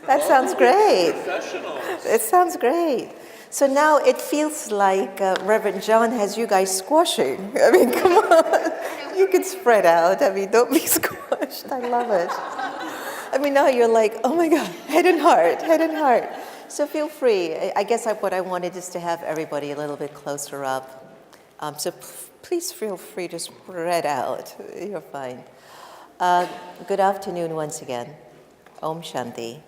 That sounds great. It sounds great. So now it feels like Reverend John has you guys squashing. I mean, come on. You can spread out. I mean, don't be squashed. I love it. I mean, now you're like, oh my God, head and heart, head and heart. So feel free. I guess what I wanted is to have everybody a little bit closer up. So please feel free to spread out. You're fine. Good afternoon once again. Om Shanti.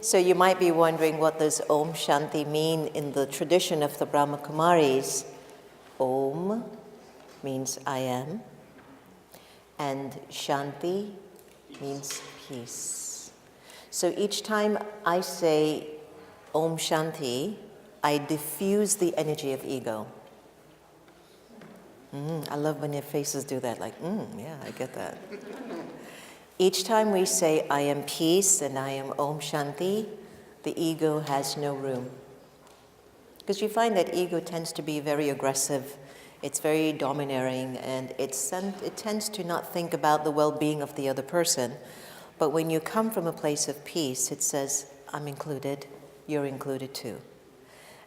So you might be wondering, what does Om Shanti mean in the tradition of the Brahma Kumaris? Om means I am, and Shanti means peace. So each time I say Om Shanti, I diffuse the energy of ego. I love when your faces do that, like, yeah, I get that. Each time we say, I am peace and I am Om Shanti, the ego has no room. Because you find that ego tends to be very aggressive, it's very domineering, and it tends to not think about the well-being of the other person. But when you come from a place of peace, it says, I'm included, you're included too.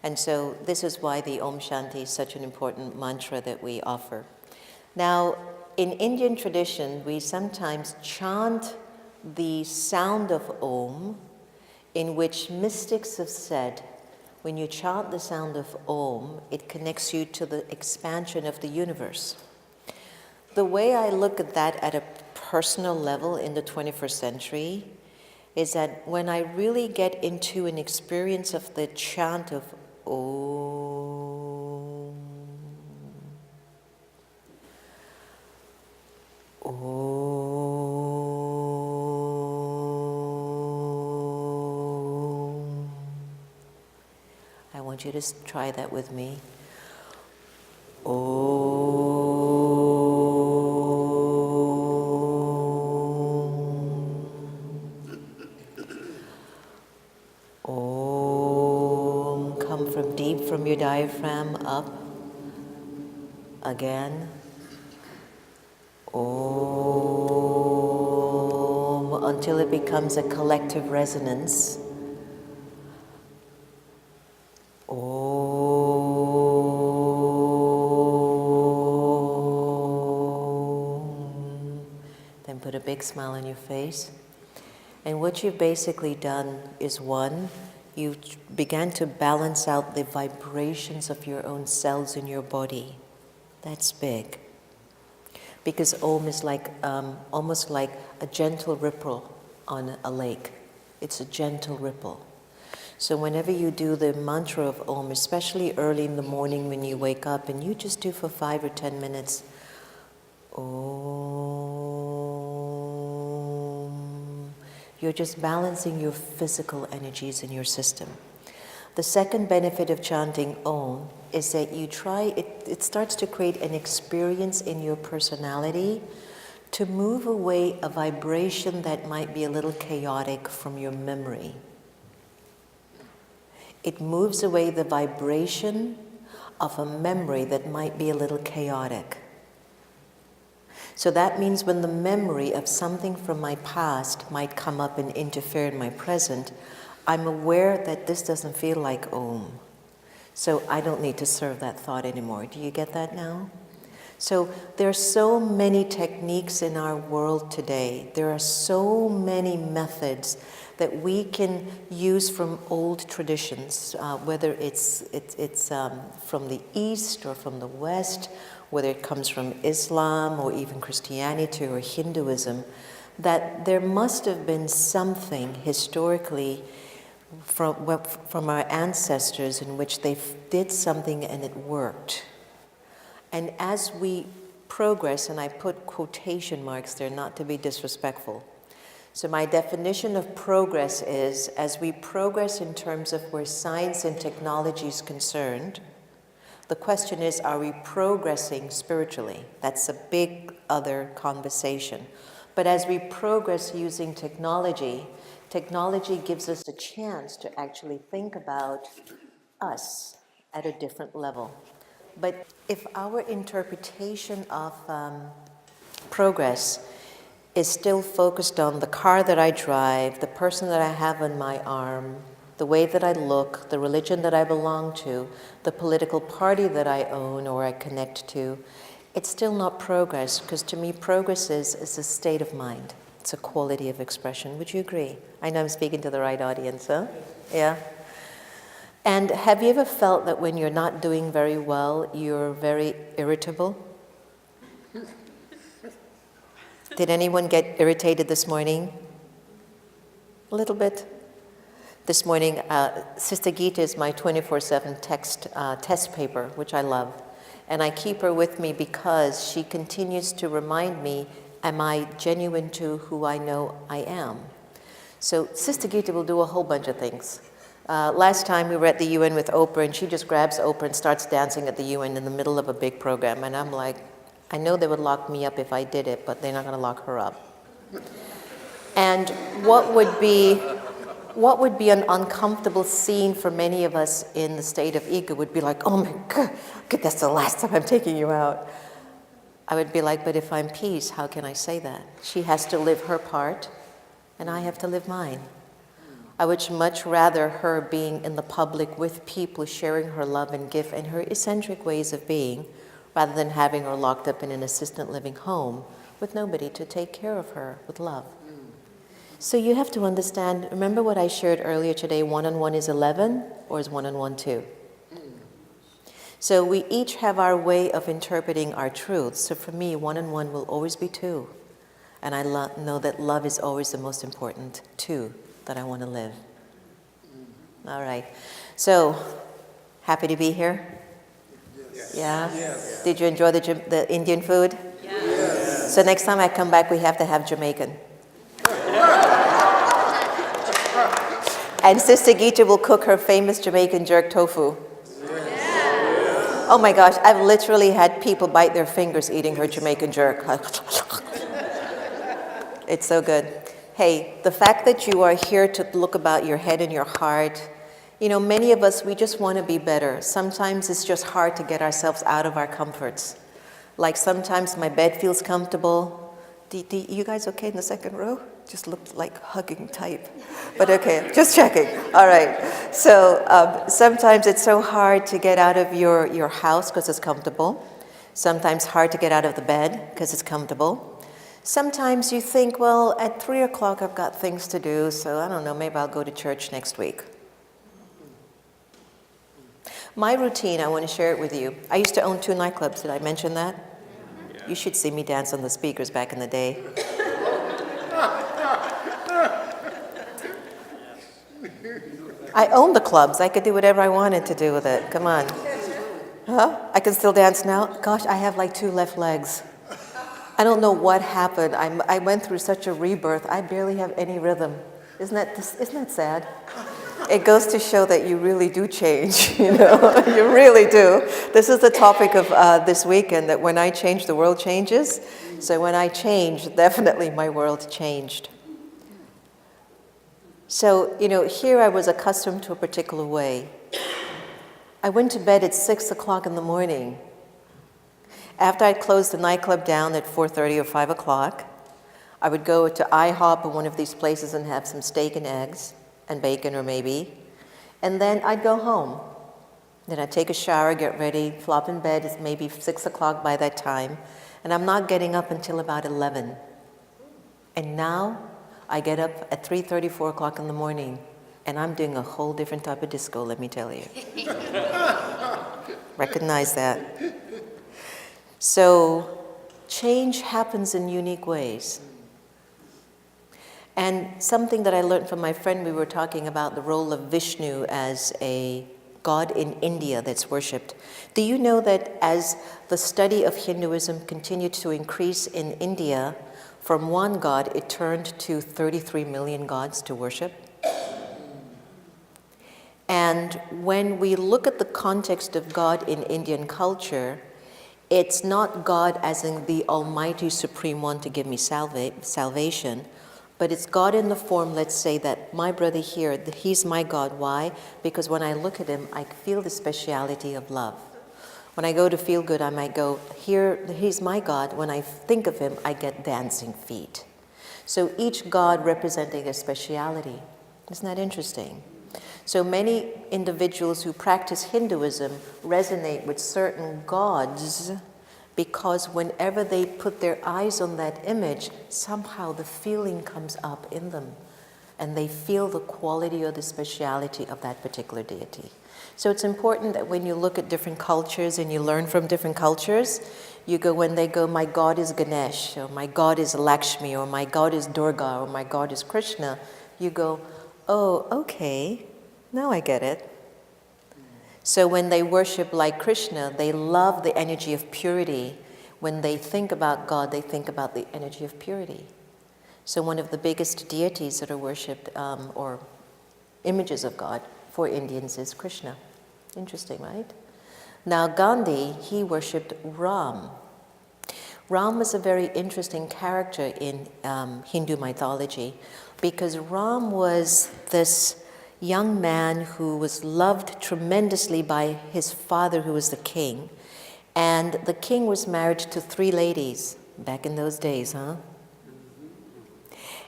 And so this is why the Om Shanti is such an important mantra that we offer. Now, in Indian tradition, we sometimes chant the sound of Om, in which mystics have said, when you chant the sound of Om, it connects you to the expansion of the universe. The way I look at that at a personal level in the 21st century is that when I really get into an experience of the chant of Om, Om. I want you to try that with me. Om. Om. Come from deep from your diaphragm up. Again. Om, until it becomes a collective resonance. Om. Then put a big smile on your face. And what you've basically done is, one, you began to balance out the vibrations of your own cells in your body. That's big. Because Om is like almost like a gentle ripple on a lake. It's a gentle ripple. So whenever you do the mantra of Om, especially early in the morning when you wake up, and you just do for 5 or 10 minutes, Om, you're just balancing your physical energies in your system. The second benefit of chanting Om is that you it starts to create an experience in your personality to move away a vibration that might be a little chaotic from your memory. It moves away the vibration of a memory that might be a little chaotic. So that means when the memory of something from my past might come up and interfere in my present, I'm aware that this doesn't feel like Om. So I don't need to serve that thought anymore. Do you get that now? So there are so many techniques in our world today. There are so many methods that we can use from old traditions, whether it's from the East or from the West, whether it comes from Islam or even Christianity or Hinduism, that there must have been something historically from our ancestors in which they did something and it worked. And as we progress, and I put quotation marks there not to be disrespectful, so my definition of progress is, as we progress in terms of where science and technology is concerned, the question is, are we progressing spiritually? That's a big other conversation. But as we progress using technology, technology gives us a chance to actually think about us at a different level. But if our interpretation of progress is still focused on the car that I drive, the person that I have on my arm, the way that I look, the religion that I belong to, the political party that I own or I connect to, it's still not progress, because to me progress is a state of mind. It's a quality of expression. Would you agree? I know I'm speaking to the right audience, huh? Yeah? And have you ever felt that when you're not doing very well, you're very irritable? Did anyone get irritated this morning? A little bit? This morning, Sister Gita is my 24/7 test paper, which I love. And I keep her with me because she continues to remind me, am I genuine to who I know I am? So Sister Gita will do a whole bunch of things. Last time we were at the UN with Oprah, and she just grabs Oprah and starts dancing at the UN in the middle of a big program. And I'm like, I know they would lock me up if I did it, but they're not going to lock her up. And what would be an uncomfortable scene for many of us in the state of ego would be like, oh my God, that's the last time I'm taking you out. I would be like, but if I'm peace, how can I say that? She has to live her part, and I have to live mine. I would much rather her being in the public with people, sharing her love and gift and her eccentric ways of being, rather than having her locked up in an assisted living home with nobody to take care of her with love. So you have to understand, remember what I shared earlier today, 1 and 1 is 11, or is 1 and 1 2? So we each have our way of interpreting our truths. So for me, 1 and 1 will always be 2. And I know that love is always the most important 2 that I want to live. All right. So, happy to be here? Yes. Yeah? Yes. Did you enjoy the Indian food? Yes. So next time I come back, we have to have Jamaican. And Sister Gita will cook her famous Jamaican jerk tofu. Yes. Oh my gosh, I've literally had people bite their fingers eating her Jamaican jerk. It's so good. Hey, the fact that you are here to look about your head and your heart, you know, many of us, we just want to be better. Sometimes it's just hard to get ourselves out of our comforts. Like sometimes my bed feels comfortable. You guys okay in the second row? Just looked like hugging type. But okay, just checking. All right. So sometimes it's so hard to get out of your house because it's comfortable. Sometimes hard to get out of the bed because it's comfortable. Sometimes you think, well, at 3 o'clock I've got things to do, so I don't know, maybe I'll go to church next week. My routine, I want to share it with you. I used to own 2 nightclubs. Did I mention that? Yeah. You should see me dance on the speakers back in the day. I owned the clubs. I could do whatever I wanted to do with it. Come on. Huh? I can still dance now? Gosh, I have like 2 left legs. I don't know what happened. I went through such a rebirth. I barely have any rhythm. Isn't that sad? It goes to show that you really do change, you know, you really do. This is the topic of this weekend, that when I change, the world changes. So when I changed, definitely my world changed. So, you know, here I was accustomed to a particular way. I went to bed at 6 o'clock in the morning. After I'd closed the nightclub down at 4:30 or 5 o'clock, I would go to IHOP or one of these places and have some steak and eggs and bacon or maybe, and then I'd go home. Then I'd take a shower, get ready, flop in bed. It's maybe 6 o'clock by that time, and I'm not getting up until about 11. And now I get up at 3:30, 4 o'clock in the morning, and I'm doing a whole different type of disco, let me tell you. Recognize that. So change happens in unique ways. And something that I learned from my friend, we were talking about the role of Vishnu as a god in India that's worshipped. Do you know that as the study of Hinduism continued to increase in India, from one god it turned to 33 million gods to worship? And when we look at the context of God in Indian culture, it's not God as in the Almighty Supreme One to give me salvation, but it's God in the form, let's say, that my brother here, he's my God. Why? Because when I look at him, I feel the speciality of love. When I go to feel good, I might go, here, he's my God. When I think of him, I get dancing feet. So each god representing a speciality. Isn't that interesting? So many individuals who practice Hinduism resonate with certain gods because whenever they put their eyes on that image, somehow the feeling comes up in them and they feel the quality or the speciality of that particular deity. So it's important that when you look at different cultures and you learn from different cultures, you go, when they go, my God is Ganesh, or my God is Lakshmi, or my God is Durga, or my God is Krishna, you go, oh, okay, now I get it. So when they worship like Krishna, they love the energy of purity. When they think about God, they think about the energy of purity. So one of the biggest deities that are worshipped, or images of God for Indians, is Krishna. Interesting, right? Now Gandhi, he worshipped Ram. Ram was a very interesting character in Hindu mythology because Ram was this young man who was loved tremendously by his father, who was the king. And the king was married to 3 ladies back in those days, huh?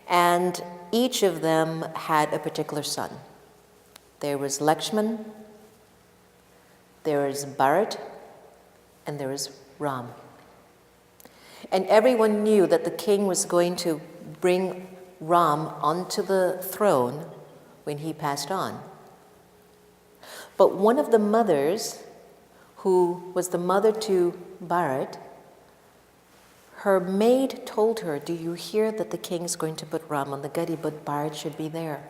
And each of them had a particular son. There was Lakshman, there was Bharat, and there was Ram. And everyone knew that the king was going to bring Ram onto the throne when he passed on. But one of the mothers, who was the mother to Bharat, her maid told her, do you hear that the king's going to put Ram on the gadi, but Bharat should be there?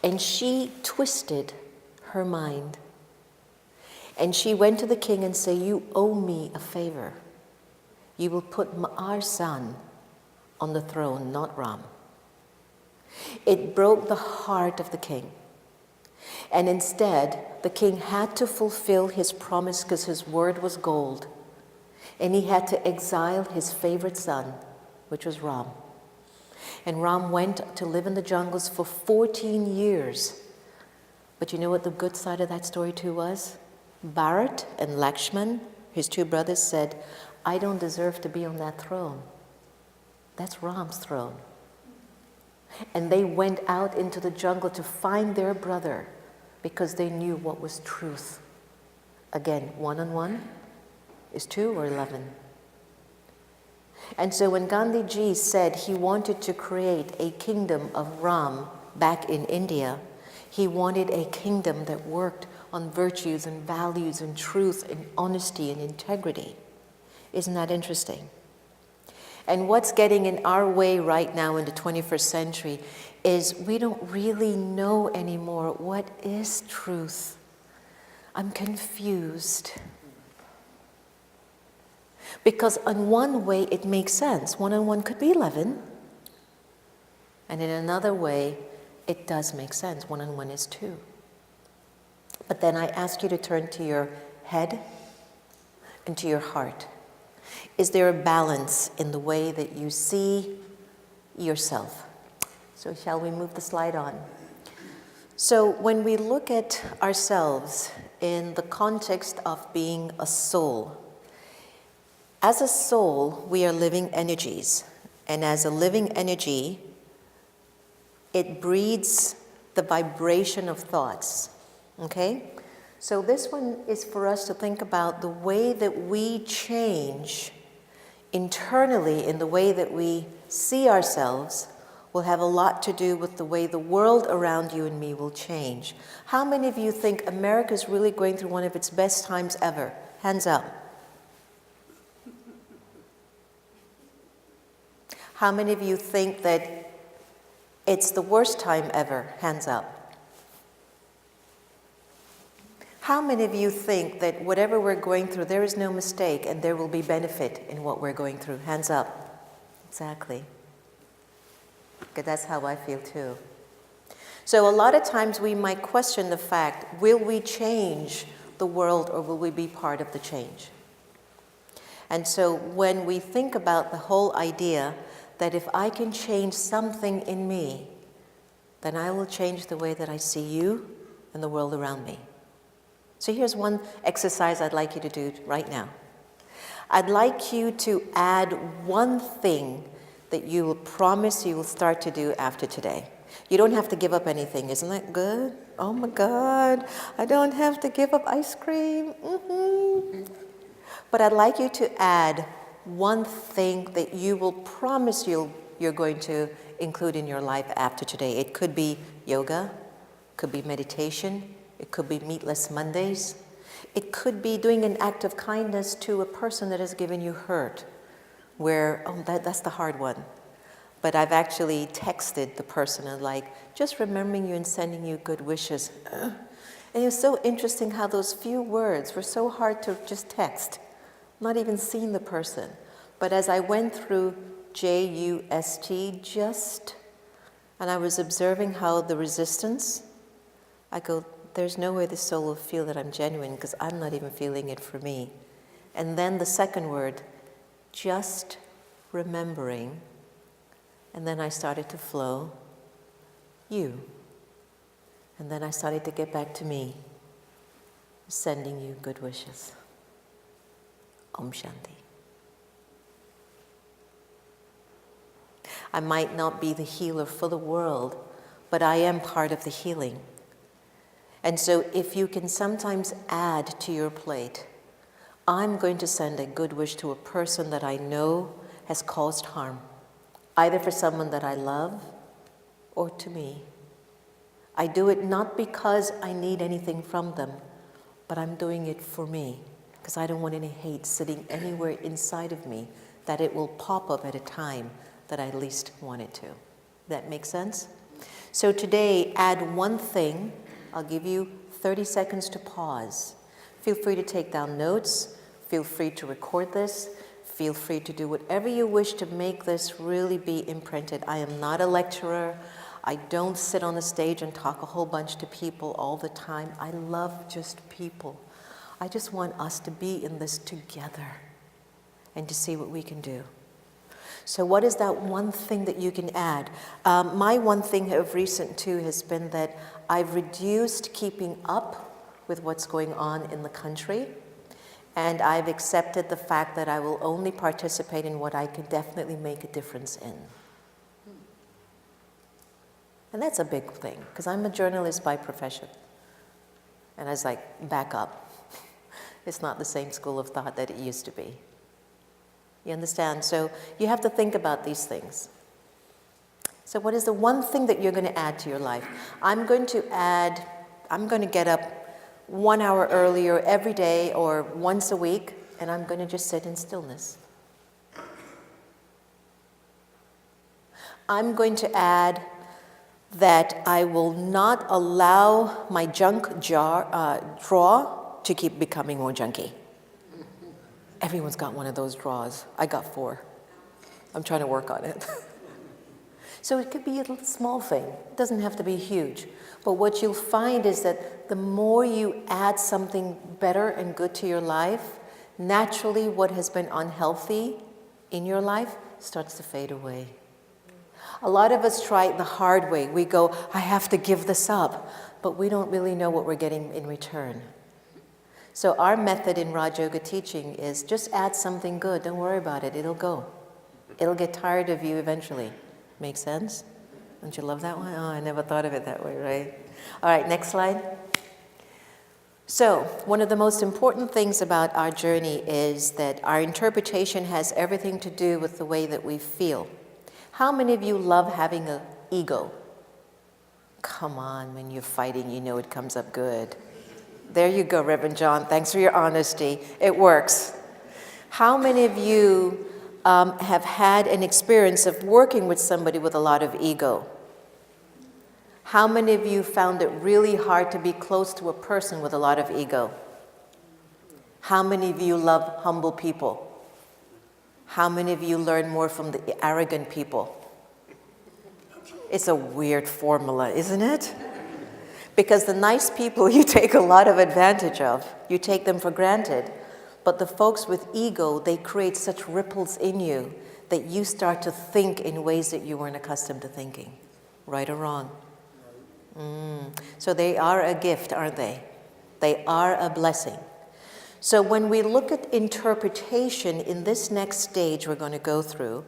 And she twisted her mind. And she went to the king and said, you owe me a favor. You will put our son on the throne, not Ram. It broke the heart of the king. And instead, the king had to fulfill his promise because his word was gold. And he had to exile his favorite son, which was Ram. And Ram went to live in the jungles for 14 years. But you know what the good side of that story too was? Bharat and Lakshman, his 2 brothers, said, I don't deserve to be on that throne. That's Ram's throne. And they went out into the jungle to find their brother because they knew what was truth. Again, 1 on 1 is 2 or 11. And so when Gandhiji said he wanted to create a kingdom of Ram back in India, he wanted a kingdom that worked on virtues and values and truth and honesty and integrity. Isn't that interesting? And what's getting in our way right now in the 21st century is we don't really know anymore what is truth. I'm confused. Because in one way it makes sense. 1 on 1 could be 11. And in another way, it does make sense. 1 on 1 is 2. But then I ask you to turn to your head and to your heart. Is there a balance in the way that you see yourself? So shall we move the slide on? So when we look at ourselves in the context of being a soul, as a soul, we are living energies. And as a living energy, it breeds the vibration of thoughts. Okay? So this one is for us to think about the way that we change internally in the way that we see ourselves will have a lot to do with the way the world around you and me will change. How many of you think America is really going through one of its best times ever? Hands up. How many of you think that it's the worst time ever? Hands up. How many of you think that whatever we're going through, there is no mistake and there will be benefit in what we're going through? Hands up. Exactly. Because that's how I feel too. So a lot of times we might question the fact, will we change the world or will we be part of the change? And so when we think about the whole idea that if I can change something in me, then I will change the way that I see you and the world around me. So here's one exercise I'd like you to do right now. I'd like you to add one thing that you will promise you will start to do after today. You don't have to give up anything. Isn't that good? Oh my God, I don't have to give up ice cream. But I'd like you to add one thing that you will promise you're going to include in your life after today. It could be yoga, could be meditation, it could be meatless Mondays. It could be doing an act of kindness to a person that has given you hurt, where, that's the hard one. But I've actually texted the person and just remembering you and sending you good wishes. And it was so interesting how those few words were so hard to just text, not even seeing the person. But as I went through JUST, and I was observing how the resistance, I go, there's no way the soul will feel that I'm genuine because I'm not even feeling it for me. And then the second word, just remembering. And then I started to flow, you. And then I started to get back to me, sending you good wishes. Om Shanti. I might not be the healer for the world, but I am part of the healing. And so if you can sometimes add to your plate, I'm going to send a good wish to a person that I know has caused harm, either for someone that I love or to me. I do it not because I need anything from them, but I'm doing it for me, because I don't want any hate sitting anywhere inside of me that it will pop up at a time that I least want it to. That makes sense? So today, add one thing. I'll give you 30 seconds to pause. Feel free to take down notes. Feel free to record this. Feel free to do whatever you wish to make this really be imprinted. I am not a lecturer. I don't sit on the stage and talk a whole bunch to people all the time. I love just people. I just want us to be in this together and to see what we can do. So what is that one thing that you can add? My one thing of recent too has been that I've reduced keeping up with what's going on in the country. And I've accepted the fact that I will only participate in what I can definitely make a difference in. And that's a big thing, because I'm a journalist by profession. And I was like, back up. It's not the same school of thought that it used to be. You understand? So you have to think about these things. So what is the one thing that you're going to add to your life? I'm going to get up 1 hour earlier every day or once a week, and I'm going to just sit in stillness. I'm going to add that I will not allow my junk drawer to keep becoming more junky. Everyone's got one of those drawers. I got 4. I'm trying to work on it. So it could be a little small thing. It doesn't have to be huge. But what you'll find is that the more you add something better and good to your life, naturally what has been unhealthy in your life starts to fade away. A lot of us try it the hard way. We go, I have to give this up. But we don't really know what we're getting in return. So our method in Raj Yoga teaching is just add something good. Don't worry about it. It'll go. It'll get tired of you eventually. Make sense? Don't you love that one? Oh, I never thought of it that way, right? All right, next slide. So one of the most important things about our journey is that our interpretation has everything to do with the way that we feel. How many of you love having an ego? Come on, when you're fighting, you know it comes up good. There you go, Reverend John. Thanks for your honesty. It works. How many of you have had an experience of working with somebody with a lot of ego? How many of you found it really hard to be close to a person with a lot of ego? How many of you love humble people? How many of you learn more from the arrogant people? It's a weird formula, isn't it? Because the nice people you take a lot of advantage of. You take them for granted. But the folks with ego, they create such ripples in you that you start to think in ways that you weren't accustomed to thinking. Right or wrong? So they are a gift, aren't they? They are a blessing. So when we look at interpretation in this next stage we're going to go through,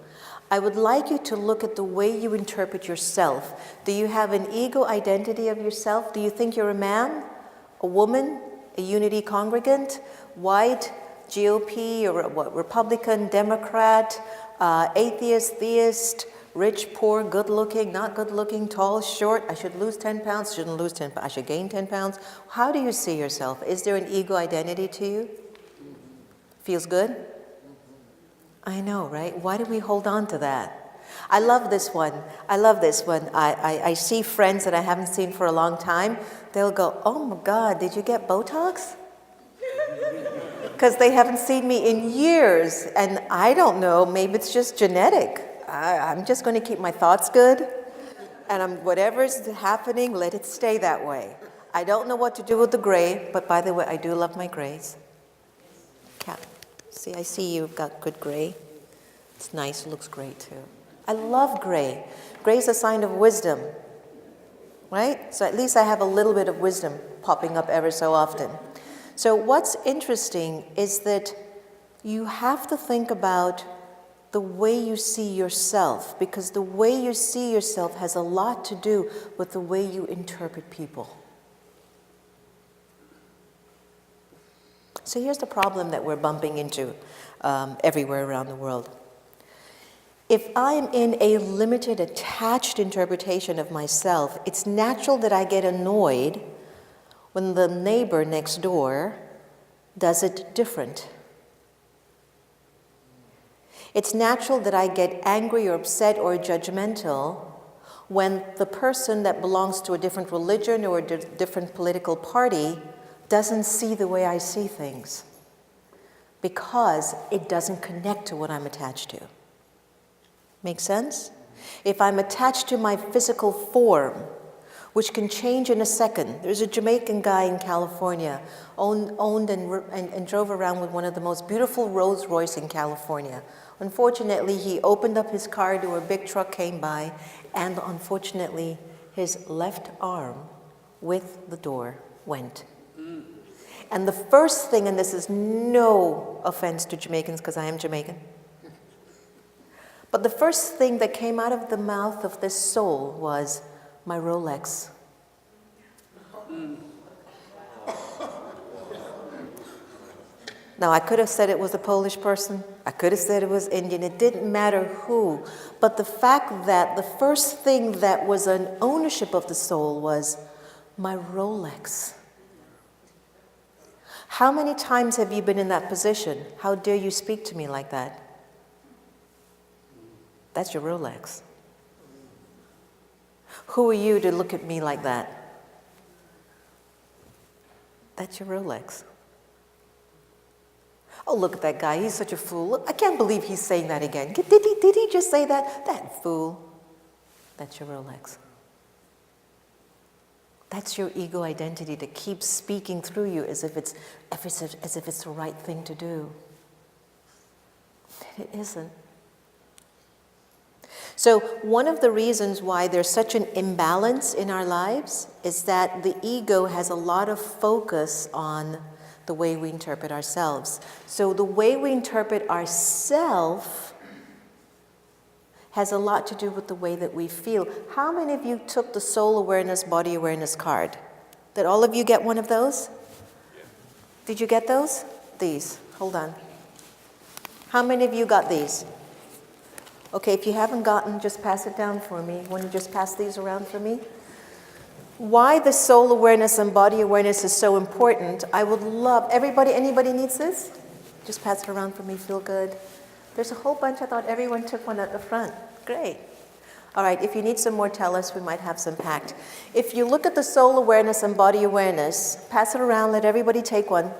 I would like you to look at the way you interpret yourself. Do you have an ego identity of yourself? Do you think you're a man, a woman, a unity congregant, white, GOP, or what, Republican, Democrat, atheist, theist, rich, poor, good-looking, not good-looking, tall, short? I should lose 10 pounds, shouldn't lose 10 pounds, I should gain 10 pounds. How do you see yourself? Is there an ego identity to you? Feels good? I know, right? Why do we hold on to that? I love this one. I love this one. I see friends that I haven't seen for a long time. They'll go, oh my God, did you get Botox? Because they haven't seen me in years. And I don't know, maybe it's just genetic. I'm just going to keep my thoughts good. And whatever's happening, let it stay that way. I don't know what to do with the gray, but by the way, I do love my grays. Cat. See, I see you've got good gray. It's nice, it looks great too. I love gray. Gray is a sign of wisdom, right? So at least I have a little bit of wisdom popping up ever so often. So what's interesting is that you have to think about the way you see yourself, because the way you see yourself has a lot to do with the way you interpret people. So here's the problem that we're bumping into everywhere around the world. If I'm in a limited, attached interpretation of myself, it's natural that I get annoyed when the neighbor next door does it different. It's natural that I get angry or upset or judgmental when the person that belongs to a different religion or a different political party doesn't see the way I see things, because it doesn't connect to what I'm attached to. Make sense? If I'm attached to my physical form, which can change in a second. There's a Jamaican guy in California, owned and drove around with one of the most beautiful Rolls Royce in California. Unfortunately, he opened up his car door, a big truck came by, and unfortunately, his left arm with the door went. And the first thing, and this is no offense to Jamaicans because I am Jamaican, but the first thing that came out of the mouth of this soul was, my Rolex. Now, I could have said it was a Polish person. I could have said it was Indian. It didn't matter who. But the fact that the first thing that was an ownership of the soul was my Rolex. How many times have you been in that position? How dare you speak to me like that? That's your Rolex. Who are you to look at me like that? That's your Rolex. Oh, look at that guy. He's such a fool. Look, I can't believe he's saying that again. Did he just say that? That fool. That's your Rolex. That's your ego identity that keeps speaking through you as if it's the right thing to do. It isn't. So one of the reasons why there's such an imbalance in our lives is that the ego has a lot of focus on the way we interpret ourselves. So the way we interpret ourselves has a lot to do with the way that we feel. How many of you took the soul awareness, body awareness card? Did all of you get one of those? Did you get those? These. Hold on. How many of you got these? Okay, if you haven't gotten, just pass it down for me. Want to just pass these around for me? Why the soul awareness and body awareness is so important, I would love, anybody needs this? Just pass it around for me, feel good. There's a whole bunch, I thought everyone took one at the front. Great. All right, if you need some more, tell us, we might have some packed. If you look at the soul awareness and body awareness, pass it around, let everybody take one.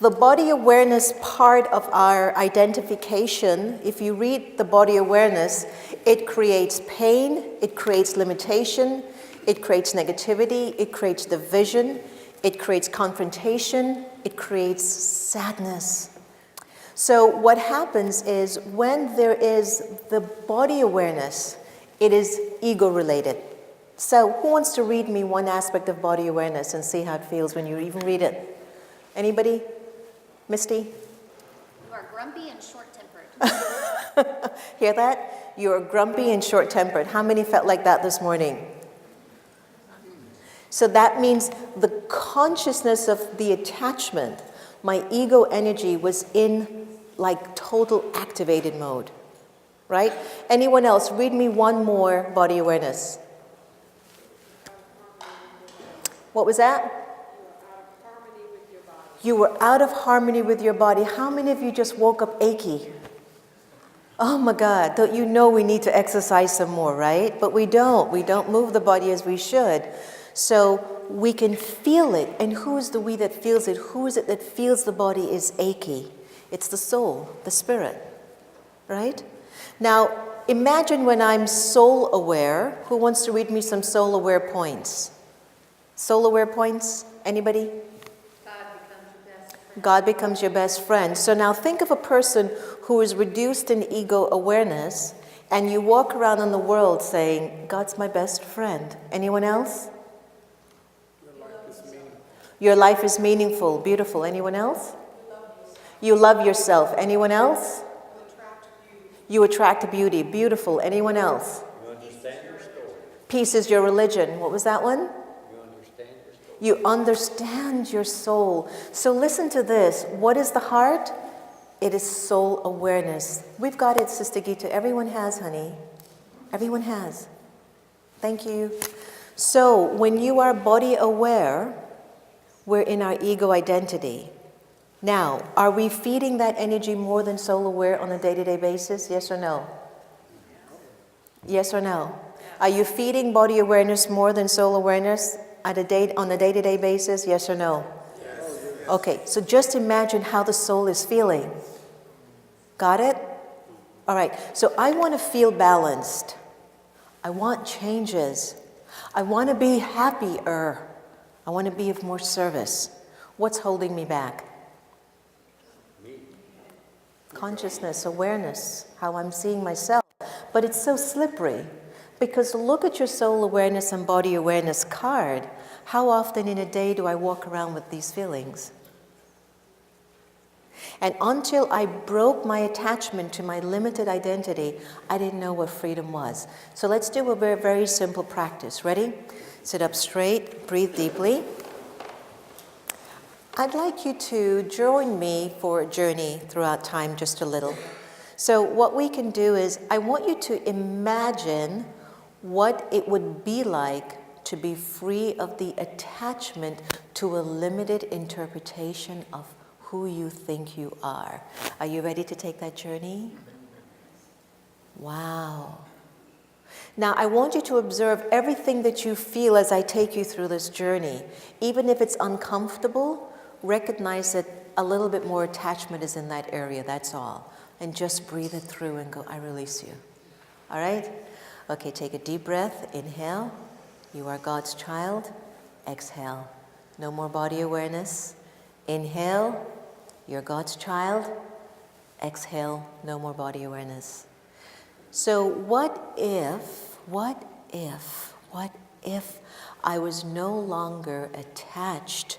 The body awareness part of our identification, if you read the body awareness, it creates pain, it creates limitation, it creates negativity, it creates division, it creates confrontation, it creates sadness. So what happens is when there is the body awareness, it is ego-related. So who wants to read me one aspect of body awareness and see how it feels when you even read it? Anybody? Misty? You are grumpy and short-tempered. Hear that? You are grumpy and short-tempered. How many felt like that this morning? So that means the consciousness of the attachment, my ego energy was in like total activated mode, right? Anyone else? Read me one more body awareness. What was that? You were out of harmony with your body. How many of you just woke up achy? Oh my God, don't you know we need to exercise some more, right? But we don't. We don't move the body as we should. So we can feel it. And who is the we that feels it? Who is it that feels the body is achy? It's the soul, the spirit, right? Now, imagine when I'm soul aware. Who wants to read me some soul aware points? Soul aware points? Anybody? God becomes your best friend. So now think of a person who is reduced in ego awareness, and you walk around in the world saying, God's my best friend. Anyone else? Your life is meaningful. Beautiful. Anyone else? You love yourself. Anyone else? You attract beauty. Beautiful. Anyone else? You understand your story. Peace is your religion. What was that one? You understand your story. You understand your soul. So listen to this. What is the heart? It is soul awareness. We've got it, Sister Gita. Everyone has, honey. Everyone has. Thank you. So when you are body aware, we're in our ego identity. Now, are we feeding that energy more than soul aware on a day-to-day basis? Yes or no? Yes or no? Are you feeding body awareness more than soul awareness on a day-to-day basis? Yes or no? Yes. Okay, so just imagine how the soul is feeling. Got it? All right, so I want to feel balanced. I want changes. I want to be happier. I want to be of more service. What's holding me back? Consciousness, awareness, how I'm seeing myself. But it's so slippery because look at your soul awareness and body awareness card. How often in a day do I walk around with these feelings? And until I broke my attachment to my limited identity, I didn't know what freedom was. So let's do a very, very simple practice. Ready? Sit up straight, breathe deeply. I'd like you to join me for a journey throughout time just a little. So what we can do is, I want you to imagine what it would be like to be free of the attachment to a limited interpretation of who you think you are. Are you ready to take that journey? Wow. Now, I want you to observe everything that you feel as I take you through this journey. Even if it's uncomfortable, recognize that a little bit more attachment is in that area, that's all. And just breathe it through and go, I release you. All right? Okay, take a deep breath. Inhale. You are God's child. Exhale. No more body awareness. Inhale. You're God's child. Exhale. No more body awareness. So what if I was no longer attached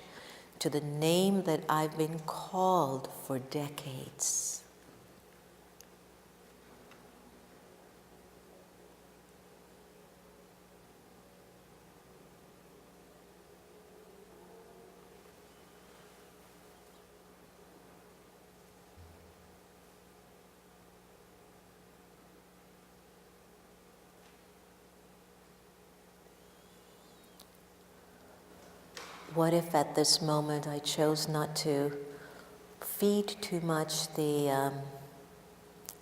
to the name that I've been called for decades? What if at this moment I chose not to feed too much the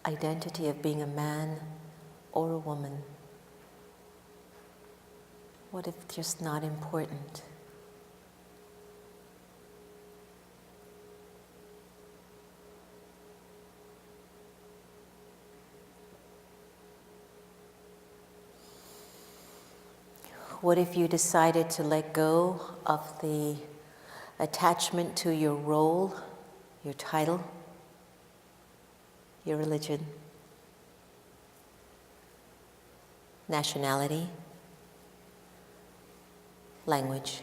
identity of being a man or a woman? What if just not important? What if you decided to let go of the attachment to your role, your title, your religion, nationality, language?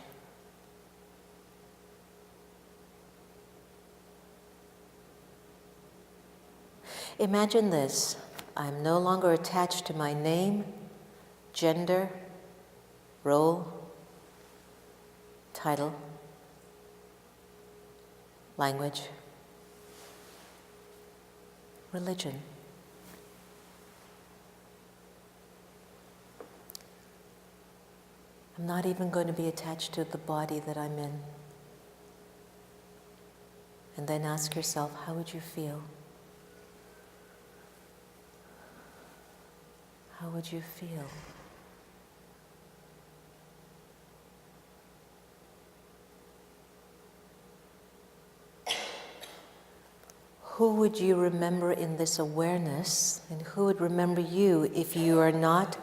Imagine this. I'm no longer attached to my name, gender, role, title, language, religion. I'm not even going to be attached to the body that I'm in. And then ask yourself, how would you feel? How would you feel? Who would you remember in this awareness, and who would remember you if you are not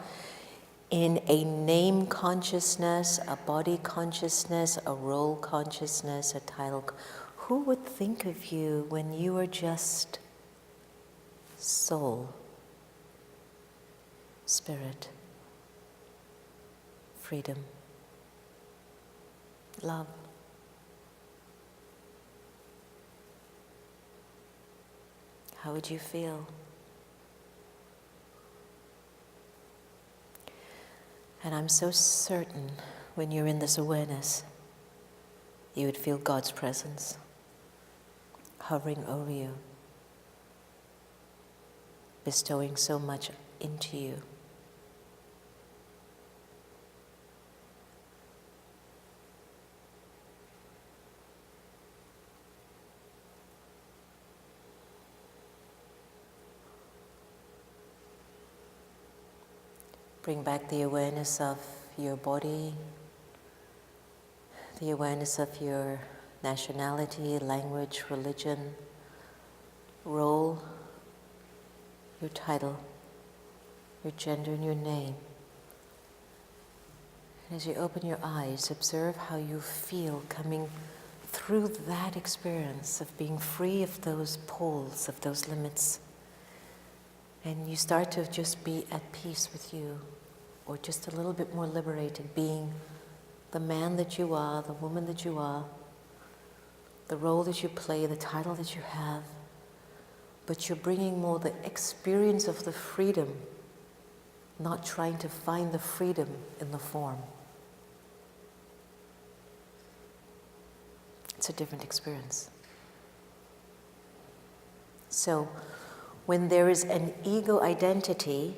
in a name consciousness, a body consciousness, a role consciousness, a title? Who would think of you when you are just soul, spirit, freedom, love? How would you feel? And I'm so certain when you're in this awareness, you would feel God's presence hovering over you, bestowing so much into you. Bring back the awareness of your body, the awareness of your nationality, language, religion, role, your title, your gender, and your name. And as you open your eyes, observe how you feel coming through that experience of being free of those poles, of those limits. And you start to just be at peace with you, or just a little bit more liberated, being the man that you are, the woman that you are, the role that you play, the title that you have, but you're bringing more the experience of the freedom, not trying to find the freedom in the form. It's a different experience. So, when there is an ego identity,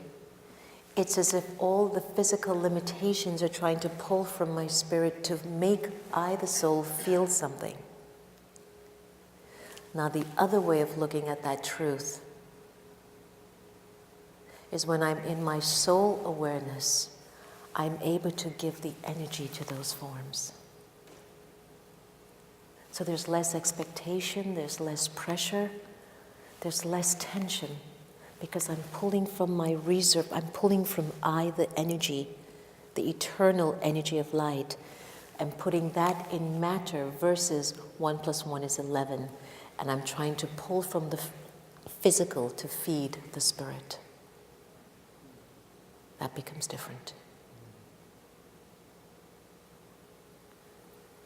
it's as if all the physical limitations are trying to pull from my spirit to make I, the soul, feel something. Now, the other way of looking at that truth is when I'm in my soul awareness, I'm able to give the energy to those forms. So there's less expectation, there's less pressure, there's less tension, because I'm pulling from my reserve, I'm pulling from I, the energy, the eternal energy of light, and putting that in matter versus 1 + 1 is 11. And I'm trying to pull from the physical to feed the spirit. That becomes different.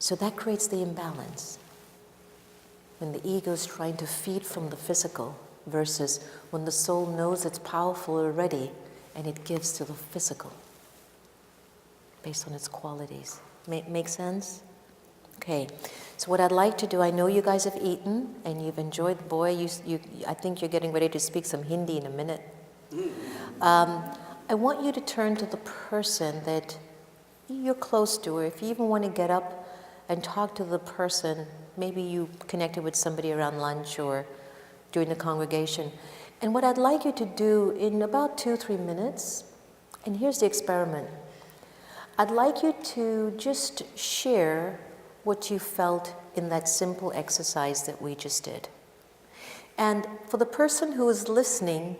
So that creates the imbalance. When the ego is trying to feed from the physical versus when the soul knows it's powerful already and it gives to the physical based on its qualities. Make sense? Okay, so what I'd like to do, I know you guys have eaten and you've enjoyed, boy, I think you're getting ready to speak some Hindi in a minute. I want you to turn to the person that you're close to, or if you even want to get up and talk to the person, maybe you connected with somebody around lunch or during the congregation. And what I'd like you to do in about 2-3 minutes, and here's the experiment. I'd like you to just share what you felt in that simple exercise that we just did. And for the person who is listening,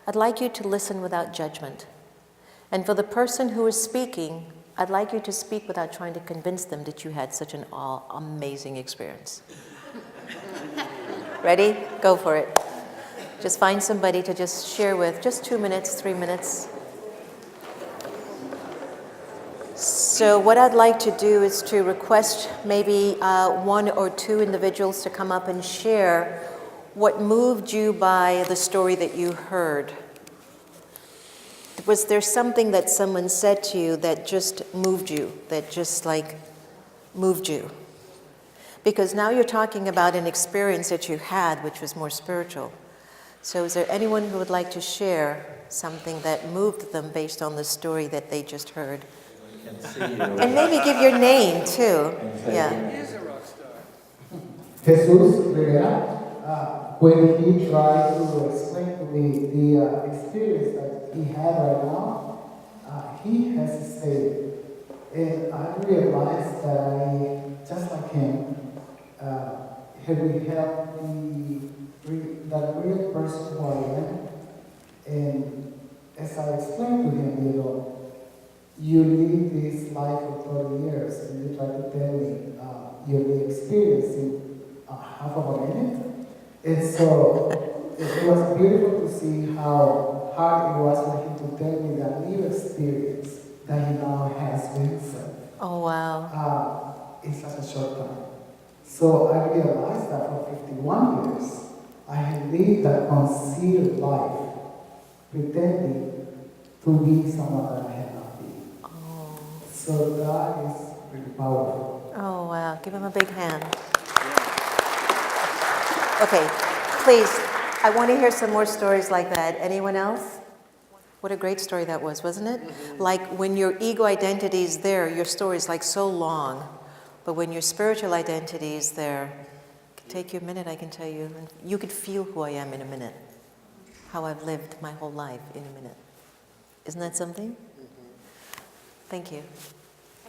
I'd like you to listen without judgment. And for the person who is speaking, I'd like you to speak without trying to convince them that you had such an amazing experience. Ready? Go for it. Just find somebody to just share with, just 2 minutes, 3 minutes. So what I'd like to do is to request maybe 1 or 2 individuals to come up and share what moved you by the story that you heard? Was there something that someone said to you that just moved you, that just like moved you? Because now you're talking about an experience that you had, which was more spiritual. So is there anyone who would like to share something that moved them based on the story that they just heard? And maybe give your name too. Yeah. Jesus Rivera, when he tried to explain to me the experience that he had right now, he hesitated. And I realized that I, just like him, he will help that real person who I am. And as I explained to him, you live this life for 30 years, and you try to tell me you'll be experiencing half of a minute. And so it was beautiful to see how hard it was for him to tell me that new experience that he now has with himself. Oh, wow. In such a short time. So I realized that for 51 years, I had lived that concealed life, pretending to be someone that I had not been. Oh. So God is really powerful. Oh, wow. Give him a big hand. Okay, please, I want to hear some more stories like that. Anyone else? What a great story that was, wasn't it? Mm-hmm. Like when your ego identity is there, your story is like so long. But when your spiritual identity is there, it can take you a minute, I can tell you. And you could feel who I am in a minute. How I've lived my whole life in a minute. Isn't that something? Mm-hmm. Thank you.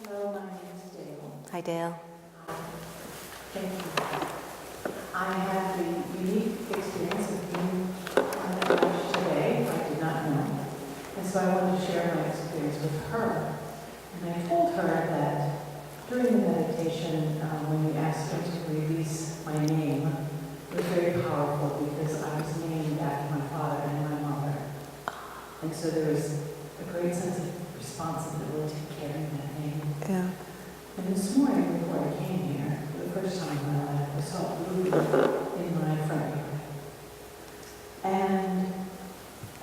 Hello, my name is Dale. Hi, Dale. Thank you. I had the unique experience of being on the couch today. I did not know. And so I wanted to share my experience with her. And I told her that during the meditation, when we asked her to release my name, it was very powerful because I was named after my father and my mother. And so there was a great sense of responsibility carrying that name. Yeah. And this morning, before I came here, for the first time in my life, I saw a bluebird in my front yard. And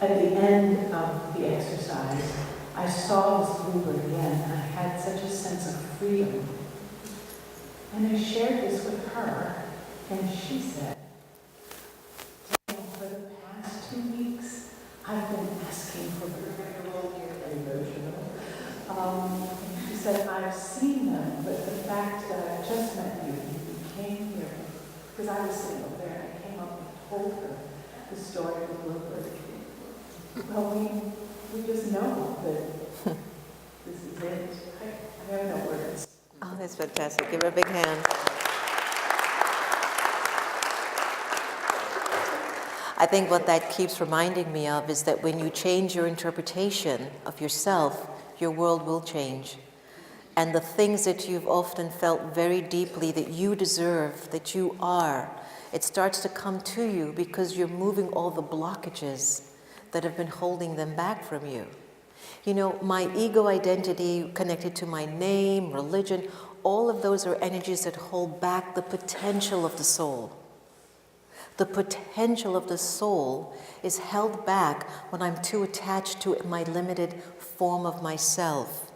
at the end of the exercise, I saw this bluebird again, and I had such a sense of freedom. And I shared this with her, and she said, for the past 2 weeks, I've been asking for emotional. And she said, I've seen them, but the fact that I just met you, you came here, because I was single there, I came up and told her the story of the bluebird. Well, we just know that this is it. I have no words. Oh, that's fantastic. Give her a big hand. I think what that keeps reminding me of is that when you change your interpretation of yourself, your world will change. And the things that you've often felt very deeply that you deserve, that you are, it starts to come to you because you're moving all the blockages that have been holding them back from you. You know, my ego identity connected to my name, religion, all of those are energies that hold back the potential of the soul. The potential of the soul is held back when I'm too attached to my limited form of myself.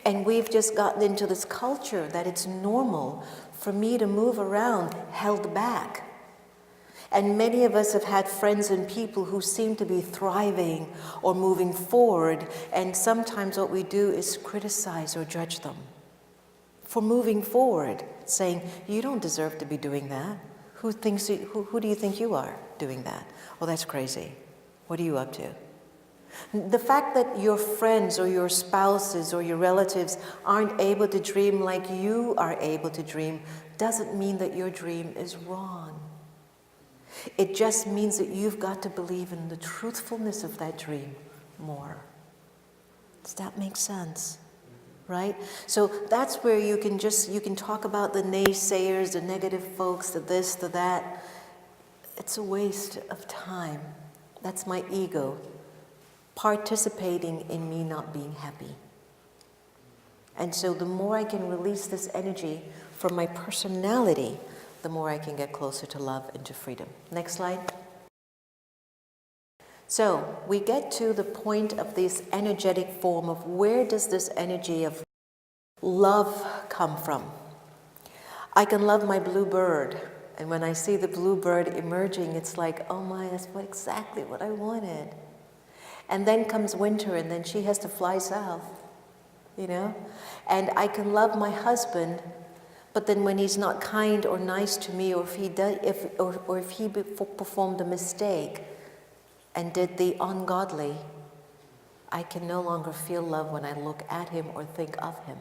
And we've just gotten into this culture that it's normal for me to move around held back. And many of us have had friends and people who seem to be thriving or moving forward, and sometimes what we do is criticize or judge them for moving forward, saying, you don't deserve to be doing that. Who do you think you are doing that? Oh, that's crazy. What are you up to? The fact that your friends or your spouses or your relatives aren't able to dream like you are able to dream doesn't mean that your dream is wrong. It just means that you've got to believe in the truthfulness of that dream more. Does that make sense? Right? So that's where you can talk about the naysayers, the negative folks, the this, the that. It's a waste of time. That's my ego participating in me not being happy. And so the more I can release this energy from my personality, the more I can get closer to love and to freedom. Next slide. So we get to the point of this energetic form of where does this energy of love come from? I can love my blue bird, and when I see the blue bird emerging, it's like, oh my, that's exactly what I wanted. And then comes winter, and then she has to fly south, you know? And I can love my husband, but then when he's not kind or nice to me, or if he does, if he performed a mistake and did the ungodly, I can no longer feel love when I look at him or think of him.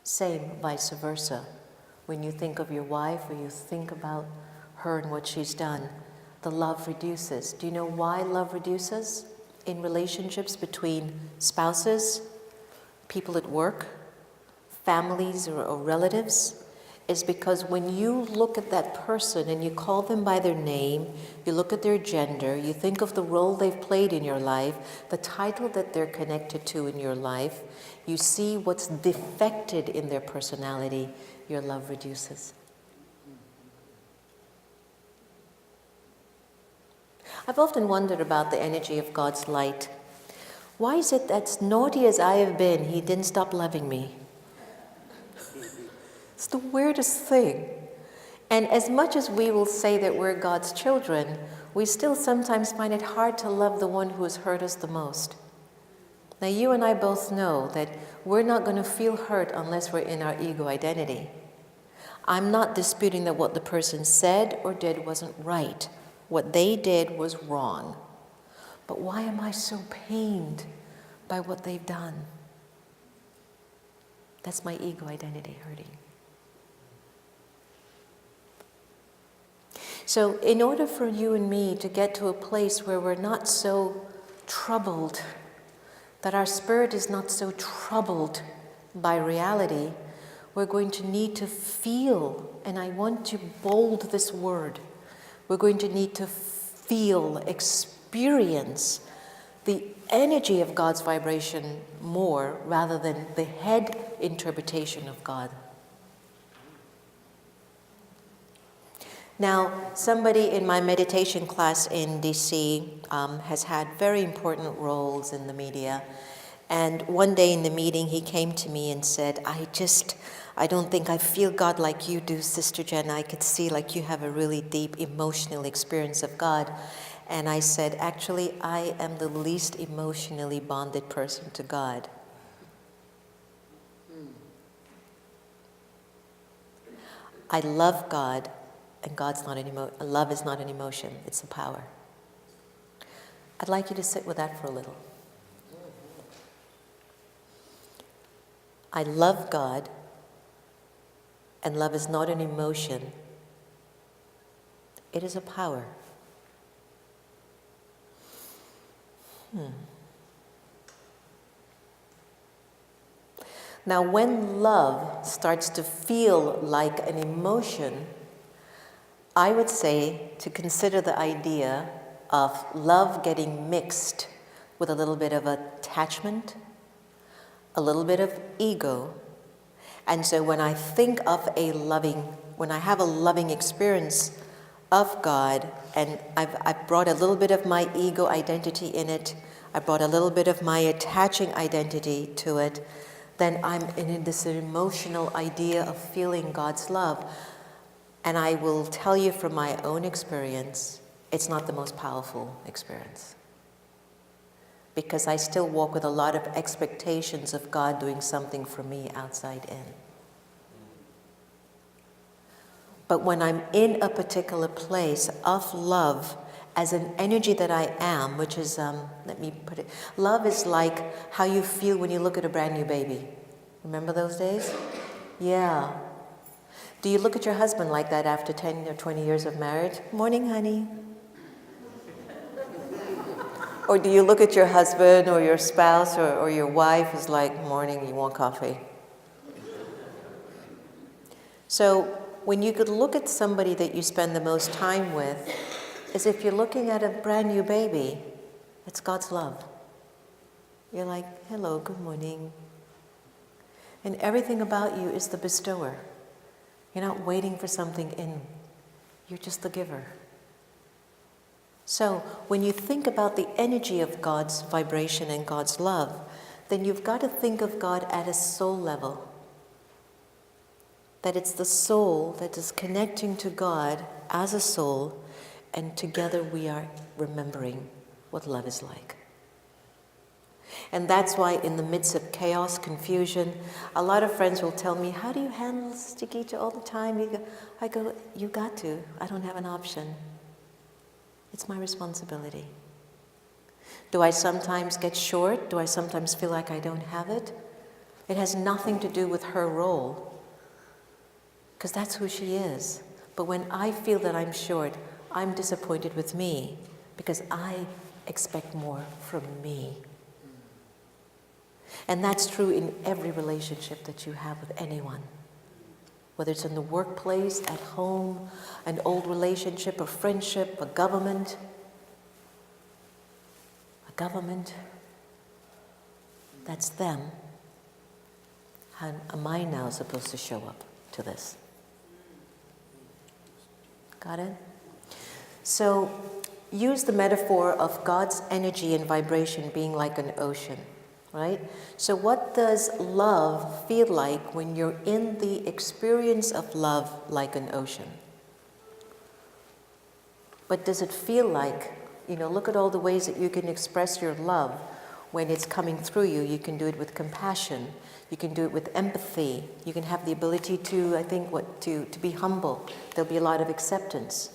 Same, vice versa. When you think of your wife or you think about her and what she's done, the love reduces. Do you know why love reduces in relationships between spouses, people at work, families or relatives? Is because when you look at that person and you call them by their name, you look at their gender, you think of the role they've played in your life, the title that they're connected to in your life, you see what's defected in their personality, your love reduces. I've often wondered about the energy of God's light. Why is it that as naughty as I have been, he didn't stop loving me? It's the weirdest thing. And as much as we will say that we're God's children, we still sometimes find it hard to love the one who has hurt us the most. Now, you and I both know that we're not going to feel hurt unless we're in our ego identity. I'm not disputing that what the person said or did wasn't right. What they did was wrong. But why am I so pained by what they've done? That's my ego identity hurting. So in order for you and me to get to a place where we're not so troubled, that our spirit is not so troubled by reality, we're going to need to feel, and I want to bold this word, we're going to need to feel, experience the energy of God's vibration more rather than the head interpretation of God. Now, somebody in my meditation class in DC has had very important roles in the media. And one day in the meeting, he came to me and said, I don't think I feel God like you do, Sister Jenna. I could see like you have a really deep emotional experience of God. And I said, actually, I am the least emotionally bonded person to God. I love God. And love is not an emotion, it's a power. I'd like you to sit with that for a little. I love God, and love is not an emotion. It is a power. Now, when love starts to feel like an emotion, I would say to consider the idea of love getting mixed with a little bit of attachment, a little bit of ego. And so when I think of when I have a loving experience of God, and I've brought a little bit of my ego identity in it, I brought a little bit of my attaching identity to it, then I'm in this emotional idea of feeling God's love. And I will tell you from my own experience, it's not the most powerful experience. Because I still walk with a lot of expectations of God doing something for me outside in. But when I'm in a particular place of love as an energy that I am, which is, let me put it, love is like how you feel when you look at a brand new baby. Remember those days? Yeah. Do you look at your husband like that after 10 or 20 years of marriage? Morning, honey. Or do you look at your husband or your spouse or your wife as like, morning, you want coffee? So when you could look at somebody that you spend the most time with, as if you're looking at a brand new baby, it's God's love. You're like, hello, good morning. And everything about you is the bestower. You're not waiting for something in. You're just the giver. So when you think about the energy of God's vibration and God's love, then you've got to think of God at a soul level. That it's the soul that is connecting to God as a soul, and together we are remembering what love is like. And that's why in the midst of chaos, confusion, a lot of friends will tell me, how do you handle Stikita all the time? I go, you got to. I don't have an option. It's my responsibility. Do I sometimes get short? Do I sometimes feel like I don't have it? It has nothing to do with her role, because that's who she is. But when I feel that I'm short, I'm disappointed with me, because I expect more from me. And that's true in every relationship that you have with anyone. Whether it's in the workplace, at home, an old relationship, a friendship, a government. That's them. How am I now supposed to show up to this? Got it? So use the metaphor of God's energy and vibration being like an ocean, right? So what does love feel like when you're in the experience of love like an ocean? But does it feel like, look at all the ways that you can express your love when it's coming through you. You can do it with compassion. You can do it with empathy. You can have the ability to, to be humble. There'll be a lot of acceptance.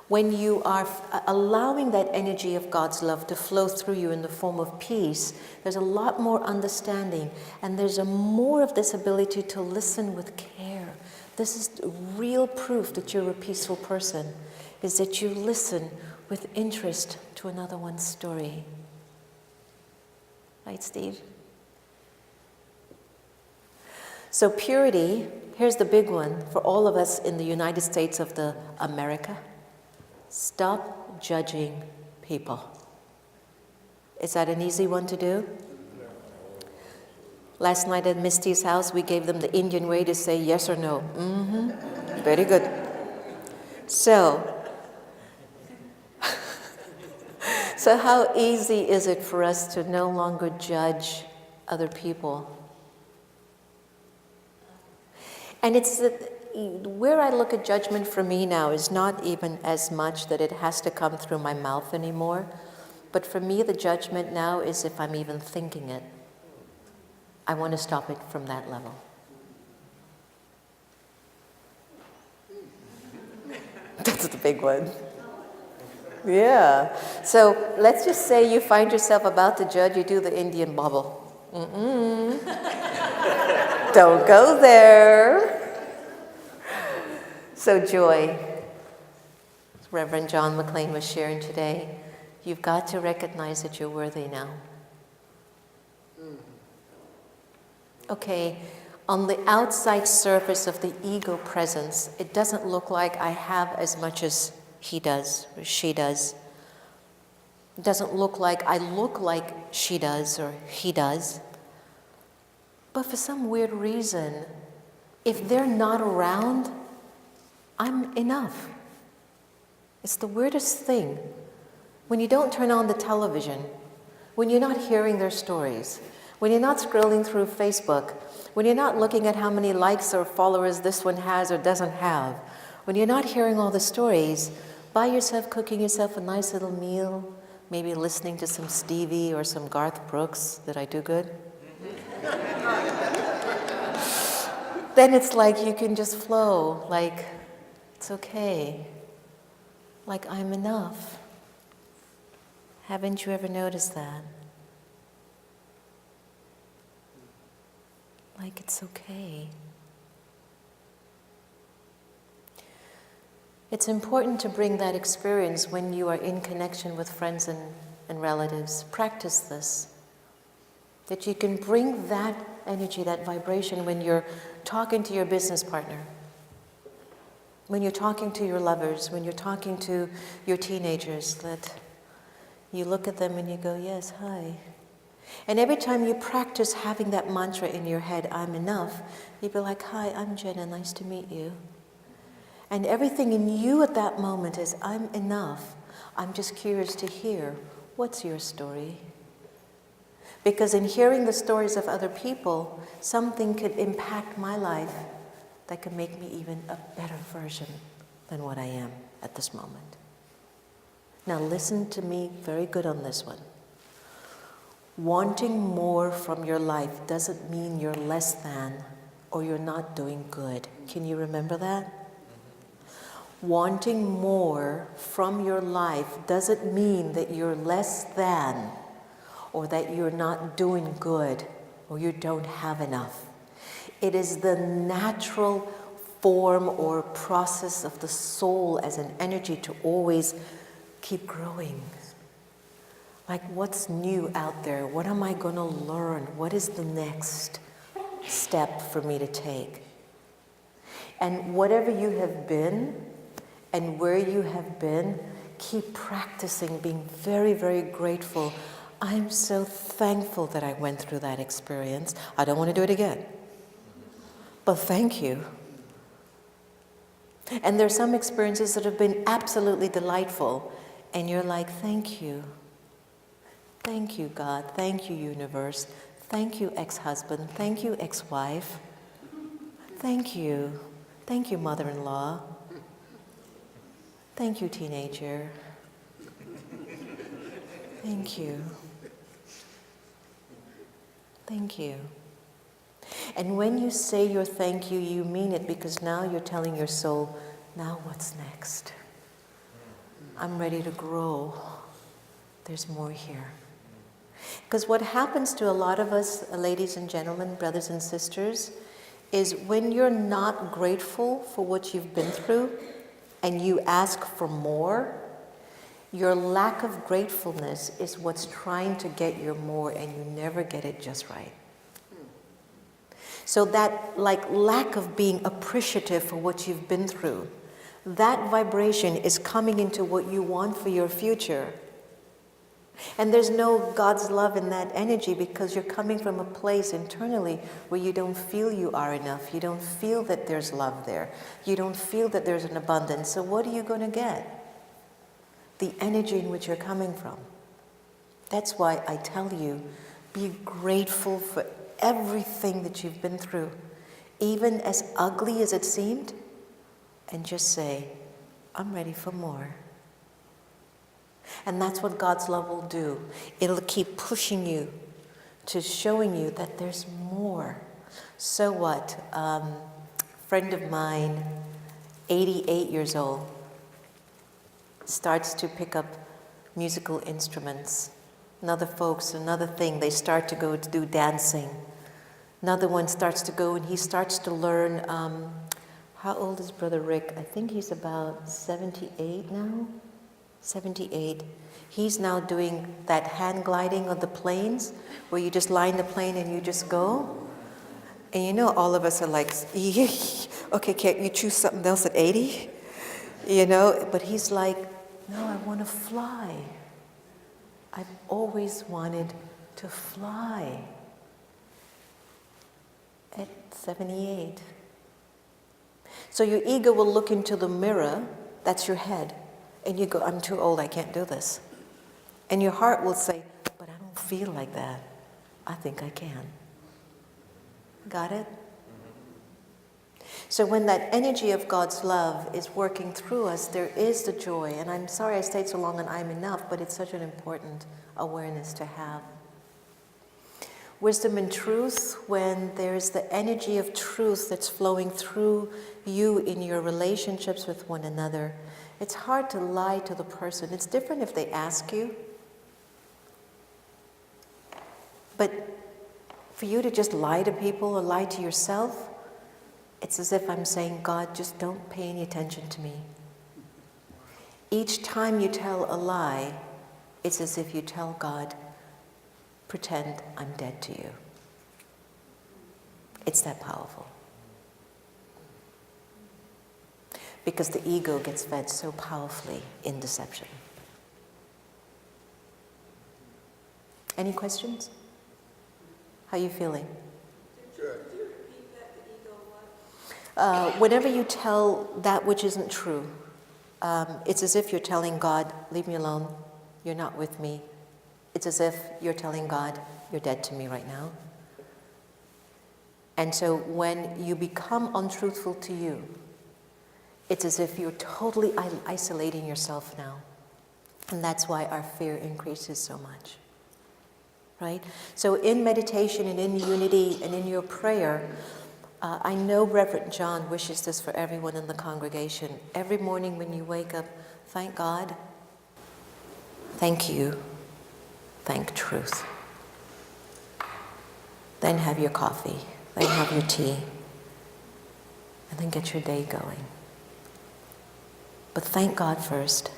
When you are allowing that energy of God's love to flow through you in the form of peace, there's a lot more understanding, and there's more of this ability to listen with care. This is real proof that you're a peaceful person, is that you listen with interest to another one's story. Right, Steve? So purity, here's the big one for all of us in the United States of America. Stop judging people. Is that an easy one to do? Last night at Misty's house, we gave them the Indian way to say yes or no. Mm-hmm. Very good. So how easy is it for us to no longer judge other people? And it's where I look at judgment for me now is not even as much that it has to come through my mouth anymore, but for me the judgment now is if I'm even thinking it. I want to stop it from that level. That's the big one. Yeah. So let's just say you find yourself about to judge, you do the Indian bubble. Don't go there. So joy. Reverend John McLean was sharing today. You've got to recognize that you're worthy now. Okay, on the outside surface of the ego presence, it doesn't look like I have as much as he does or she does. It doesn't look like I look like she does or he does. But for some weird reason, if they're not around, I'm enough. It's the weirdest thing. When you don't turn on the television, when you're not hearing their stories, when you're not scrolling through Facebook, when you're not looking at how many likes or followers this one has or doesn't have, when you're not hearing all the stories, by yourself cooking yourself a nice little meal, maybe listening to some Stevie or some Garth Brooks, did I do good? Then it's like you can just flow, like it's okay, like I'm enough. Haven't you ever noticed that? Like it's okay. It's important to bring that experience when you are in connection with friends and relatives. Practice this. That you can bring that energy, that vibration when you're talking to your business partner, when you're talking to your lovers, when you're talking to your teenagers, that you look at them and you go, yes, hi. And every time you practice having that mantra in your head, I'm enough, you be like, hi, I'm Jenna, nice to meet you. And everything in you at that moment is, I'm enough. I'm just curious to hear, what's your story? Because in hearing the stories of other people, something could impact my life that could make me even a better version than what I am at this moment. Now listen to me very good on this one. Wanting more from your life doesn't mean you're less than or you're not doing good. Can you remember that? Wanting more from your life doesn't mean that you're less than or that you're not doing good or you don't have enough. It is the natural form or process of the soul as an energy to always keep growing. Like, what's new out there? What am I going to learn? What is the next step for me to take? And whatever you have been and where you have been, keep practicing being very, very grateful. I'm so thankful that I went through that experience. I don't want to do it again. But thank you. And there's some experiences that have been absolutely delightful, and you're like, thank you. Thank you, God. Thank you, universe. Thank you, ex-husband. Thank you, ex-wife. Thank you. Thank you, mother-in-law. Thank you, teenager. Thank you. Thank you. And when you say your thank you, you mean it, because now you're telling your soul, now what's next? I'm ready to grow. There's more here. Because what happens to a lot of us, ladies and gentlemen, brothers and sisters, is when you're not grateful for what you've been through and you ask for more, your lack of gratefulness is what's trying to get your more, and you never get it just right. So that lack of being appreciative for what you've been through, that vibration is coming into what you want for your future. And there's no God's love in that energy, because you're coming from a place internally where you don't feel you are enough. You don't feel that there's love there. You don't feel that there's an abundance. So what are you going to get? The energy in which you're coming from. That's why I tell you, be grateful for everything that you've been through, even as ugly as it seemed, and just say, I'm ready for more. And that's what God's love will do. It'll keep pushing you to showing you that there's more. So what? Friend of mine, 88 years old, starts to pick up musical instruments. Another folks, another thing, they start to go to do dancing. Another one starts to go and he starts to learn, how old is Brother Rick? I think he's about 78 now. 78. He's now doing that hand gliding on the planes, where you just lie in the plane and you just go. And you know, all of us are like, okay, can't you choose something else at 80? You know, but he's like, no, I want to fly. I've always wanted to fly. At 78. So your ego will look into the mirror, that's your head, and you go, I'm too old, I can't do this. And your heart will say, but I don't feel like that. I think I can. Got it? So when that energy of God's love is working through us, there is the joy. And I'm sorry I stayed so long on I'm enough, but it's such an important awareness to have. Wisdom and truth, when there's the energy of truth that's flowing through you in your relationships with one another, it's hard to lie to the person. It's different if they ask you. But for you to just lie to people or lie to yourself, it's as if I'm saying, God, just don't pay any attention to me. Each time you tell a lie, it's as if you tell God, pretend I'm dead to you. It's that powerful. Because the ego gets fed so powerfully in deception. Any questions? How are you feeling? Could you repeat that, the ego what? Whenever you tell that which isn't true, it's as if you're telling God, leave me alone, you're not with me. It's as if you're telling God, you're dead to me right now. And so when you become untruthful to you, it's as if you're totally isolating yourself now. And that's why our fear increases so much. Right? So in meditation and in unity and in your prayer, I know Reverend John wishes this for everyone in the congregation. Every morning when you wake up, thank God, thank you, thank truth. Then have your coffee, then have your tea, and then get your day going. But thank God first,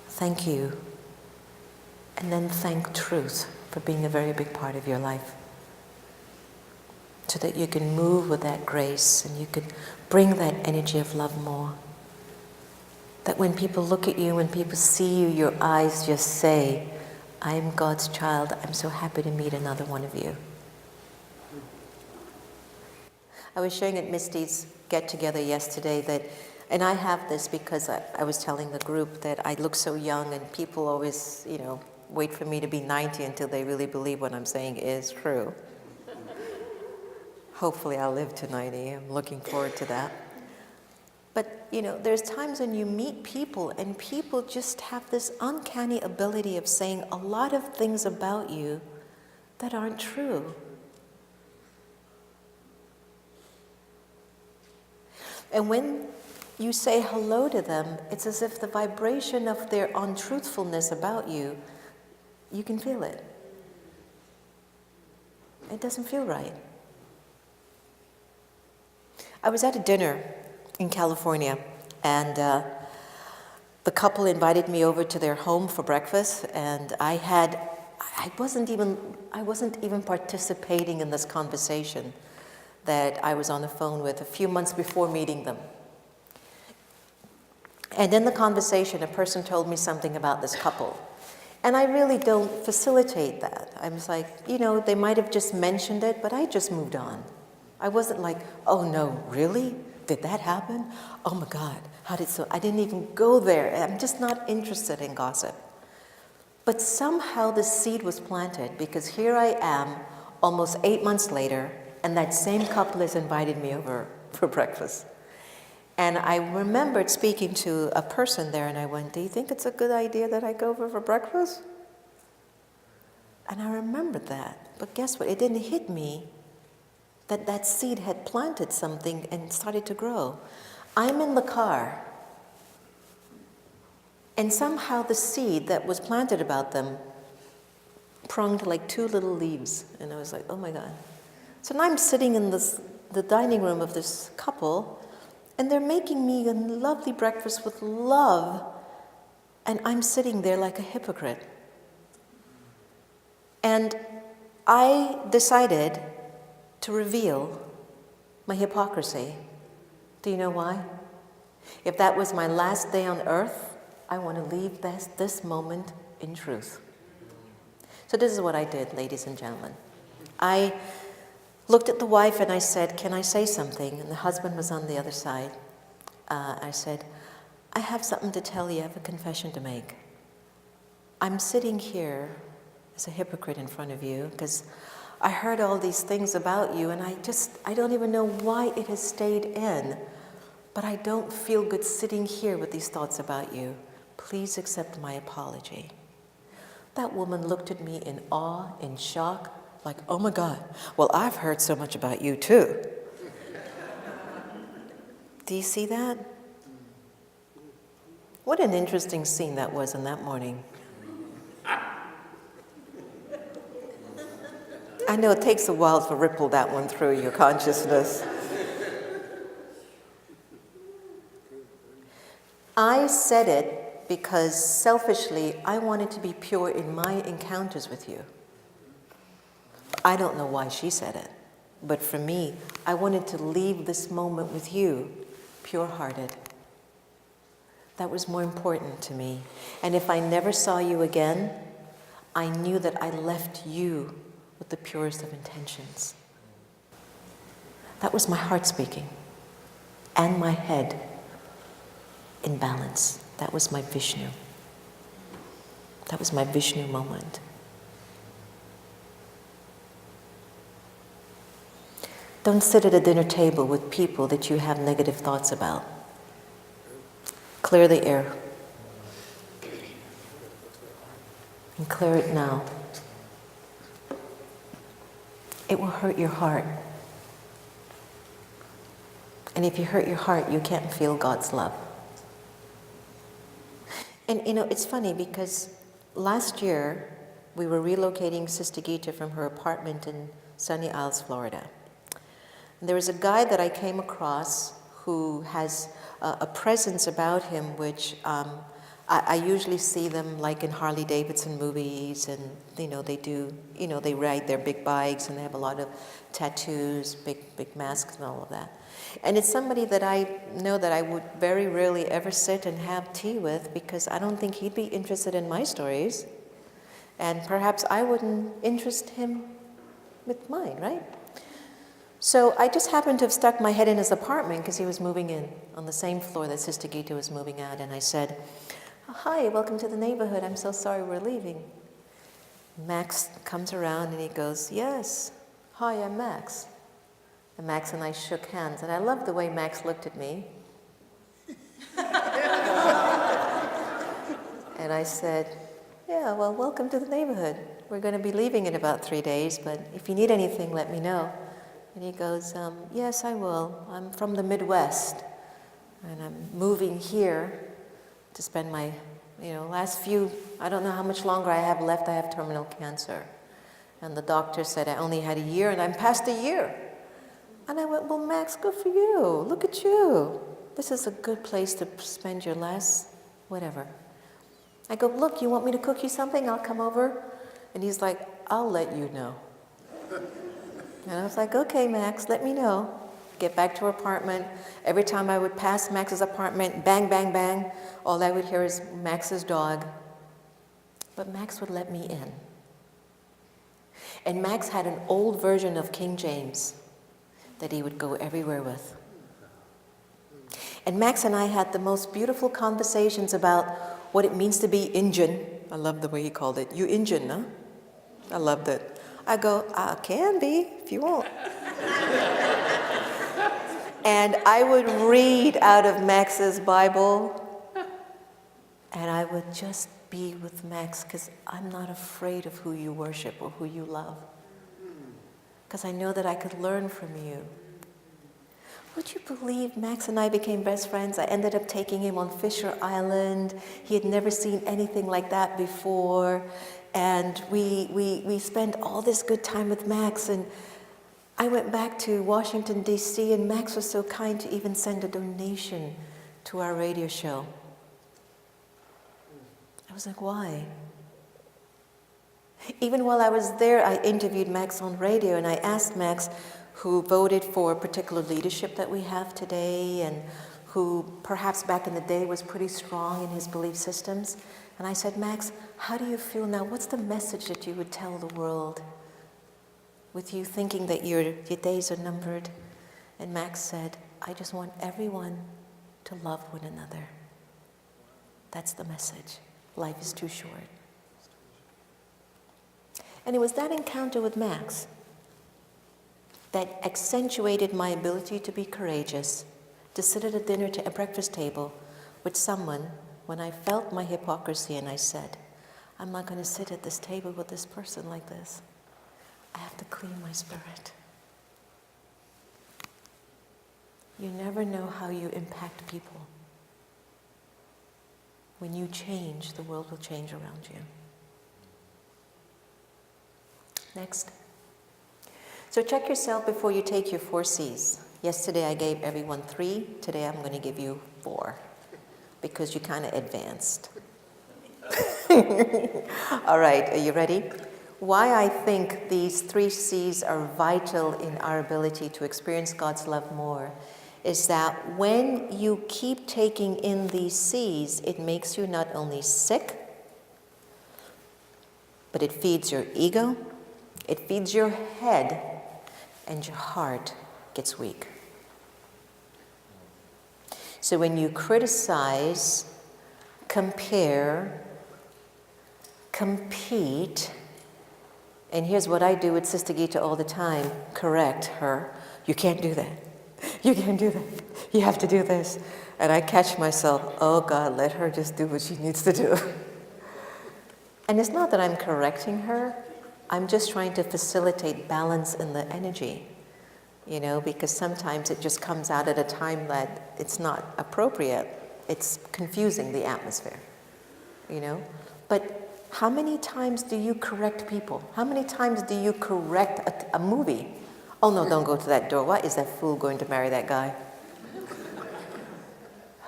thank you, and then thank truth for being a very big part of your life, so that you can move with that grace and you can bring that energy of love more. That when people look at you, when people see you, your eyes just say, I'm God's child, I'm so happy to meet another one of you. I was sharing at Misty's get-together yesterday that, and I have this because I was telling the group that I look so young and people always, wait for me to be 90 until they really believe what I'm saying is true. Hopefully I'll live to 90. I'm looking forward to that. But, there's times when you meet people and people just have this uncanny ability of saying a lot of things about you that aren't true. And when you say hello to them, it's as if the vibration of their untruthfulness about you, you can feel it. It doesn't feel right. I was at a dinner in California, and the couple invited me over to their home for breakfast, and I wasn't even participating in this conversation that I was on the phone with a few months before meeting them. And in the conversation, a person told me something about this couple. And I really don't facilitate that. I was like, they might have just mentioned it, but I just moved on. I wasn't like, oh no, really? Did that happen? Oh my God, I didn't even go there. I'm just not interested in gossip. But somehow the seed was planted, because here I am, almost 8 months later, and that same couple has invited me over for breakfast. And I remembered speaking to a person there, and I went, do you think it's a good idea that I go over for breakfast? And I remembered that. But guess what? It didn't hit me that seed had planted something and started to grow. I'm in the car, and somehow the seed that was planted about them pronged like 2 little leaves. And I was like, oh my God. So now I'm sitting in the dining room of this couple, and they're making me a lovely breakfast with love, and I'm sitting there like a hypocrite. And I decided to reveal my hypocrisy. Do you know why? If that was my last day on earth, I want to leave this moment in truth. So this is what I did, ladies and gentlemen. I looked at the wife and I said, can I say something? And the husband was on the other side. I said, I have something to tell you. I have a confession to make. I'm sitting here as a hypocrite in front of you because I heard all these things about you, and I don't even know why it has stayed in, but I don't feel good sitting here with these thoughts about you. Please accept my apology. That woman looked at me in awe, in shock, like, oh my God, well, I've heard so much about you too. Do you see that? What an interesting scene that was in that morning. I know it takes a while to ripple that one through your consciousness. I said it because selfishly I wanted to be pure in my encounters with you. I don't know why she said it, but for me, I wanted to leave this moment with you pure-hearted. That was more important to me. And if I never saw you again, I knew that I left you with the purest of intentions. That was my heart speaking. and my head in balance. That was my Vishnu. That was my Vishnu moment. Don't sit at a dinner table with people that you have negative thoughts about. Clear the air. And clear it now. It will hurt your heart. And if you hurt your heart, you can't feel God's love. And it's funny because last year we were relocating Sister Gita from her apartment in Sunny Isles, Florida. And there was a guy that I came across who has a presence about him which I usually see them like in Harley Davidson movies, and they do, they ride their big bikes and they have a lot of tattoos, big masks and all of that. And it's somebody that I know that I would very rarely ever sit and have tea with, because I don't think he'd be interested in my stories. And perhaps I wouldn't interest him with mine, right? So I just happened to have stuck my head in his apartment because he was moving in on the same floor that Sister Gita was moving out. And I said, "Hi, welcome to the neighborhood. I'm so sorry we're leaving." Max comes around and he goes, "Yes, hi, I'm Max." And Max and I shook hands, and I loved the way Max looked at me. And I said, "Yeah, well, welcome to the neighborhood. We're going to be leaving in about 3 days, but if you need anything, let me know." And he goes, "Yes, I will. I'm from the Midwest, and I'm moving here to spend my, last few, I don't know how much longer I have left. I have terminal cancer. And the doctor said I only had a year, and I'm past a year." And I went, "Well, Max, good for you. Look at you. This is a good place to spend your last whatever." I go, "Look, you want me to cook you something? I'll come over." And he's like, "I'll let you know." And I was like, "Okay, Max, let me know." Get back to her apartment. Every time I would pass Max's apartment, bang, bang, bang, all I would hear is Max's dog. But Max would let me in. And Max had an old version of King James that he would go everywhere with. And Max and I had the most beautiful conversations about what it means to be Indian. I love the way he called it. "You Indian, huh?" I loved it. I go, "I can be, if you want." And I would read out of Max's Bible, and I would just be with Max, because I'm not afraid of who you worship or who you love, because I know that I could learn from you. Would you believe Max and I became best friends? I ended up taking him on Fisher Island. He had never seen anything like that before. And we spent all this good time with Max. And I went back to Washington, D.C., and Max was so kind to even send a donation to our radio show. I was like, why? Even while I was there, I interviewed Max on radio, and I asked Max, who voted for a particular leadership that we have today, and who perhaps back in the day was pretty strong in his belief systems. And I said, "Max, how do you feel now? What's the message that you would tell the world with you thinking that your days are numbered?" And Max said, "I just want everyone to love one another. That's the message. Life is too short." And it was that encounter with Max that accentuated my ability to be courageous, to sit at a breakfast table with someone when I felt my hypocrisy, and I said, "I'm not going to sit at this table with this person like this. I have to clean my spirit." You never know how you impact people. When you change, the world will change around you. Next. So check yourself before you take your 4 C's. Yesterday I gave everyone 3. Today I'm going to give you 4 because you kind of advanced. All right, are you ready? Why I think these 3 C's are vital in our ability to experience God's love more is that when you keep taking in these C's, it makes you not only sick, but it feeds your ego, it feeds your head, and your heart gets weak. So when you criticize, compare, compete, and here's what I do with Sister Gita all the time, correct her. You can't do that. You can't do that. You have to do this. And I catch myself, oh God, let her just do what she needs to do. And it's not that I'm correcting her. I'm just trying to facilitate balance in the energy, because sometimes it just comes out at a time that it's not appropriate. It's confusing the atmosphere, But how many times do you correct people? How many times do you correct a movie? Oh no, don't go to that door. Why is that fool going to marry that guy?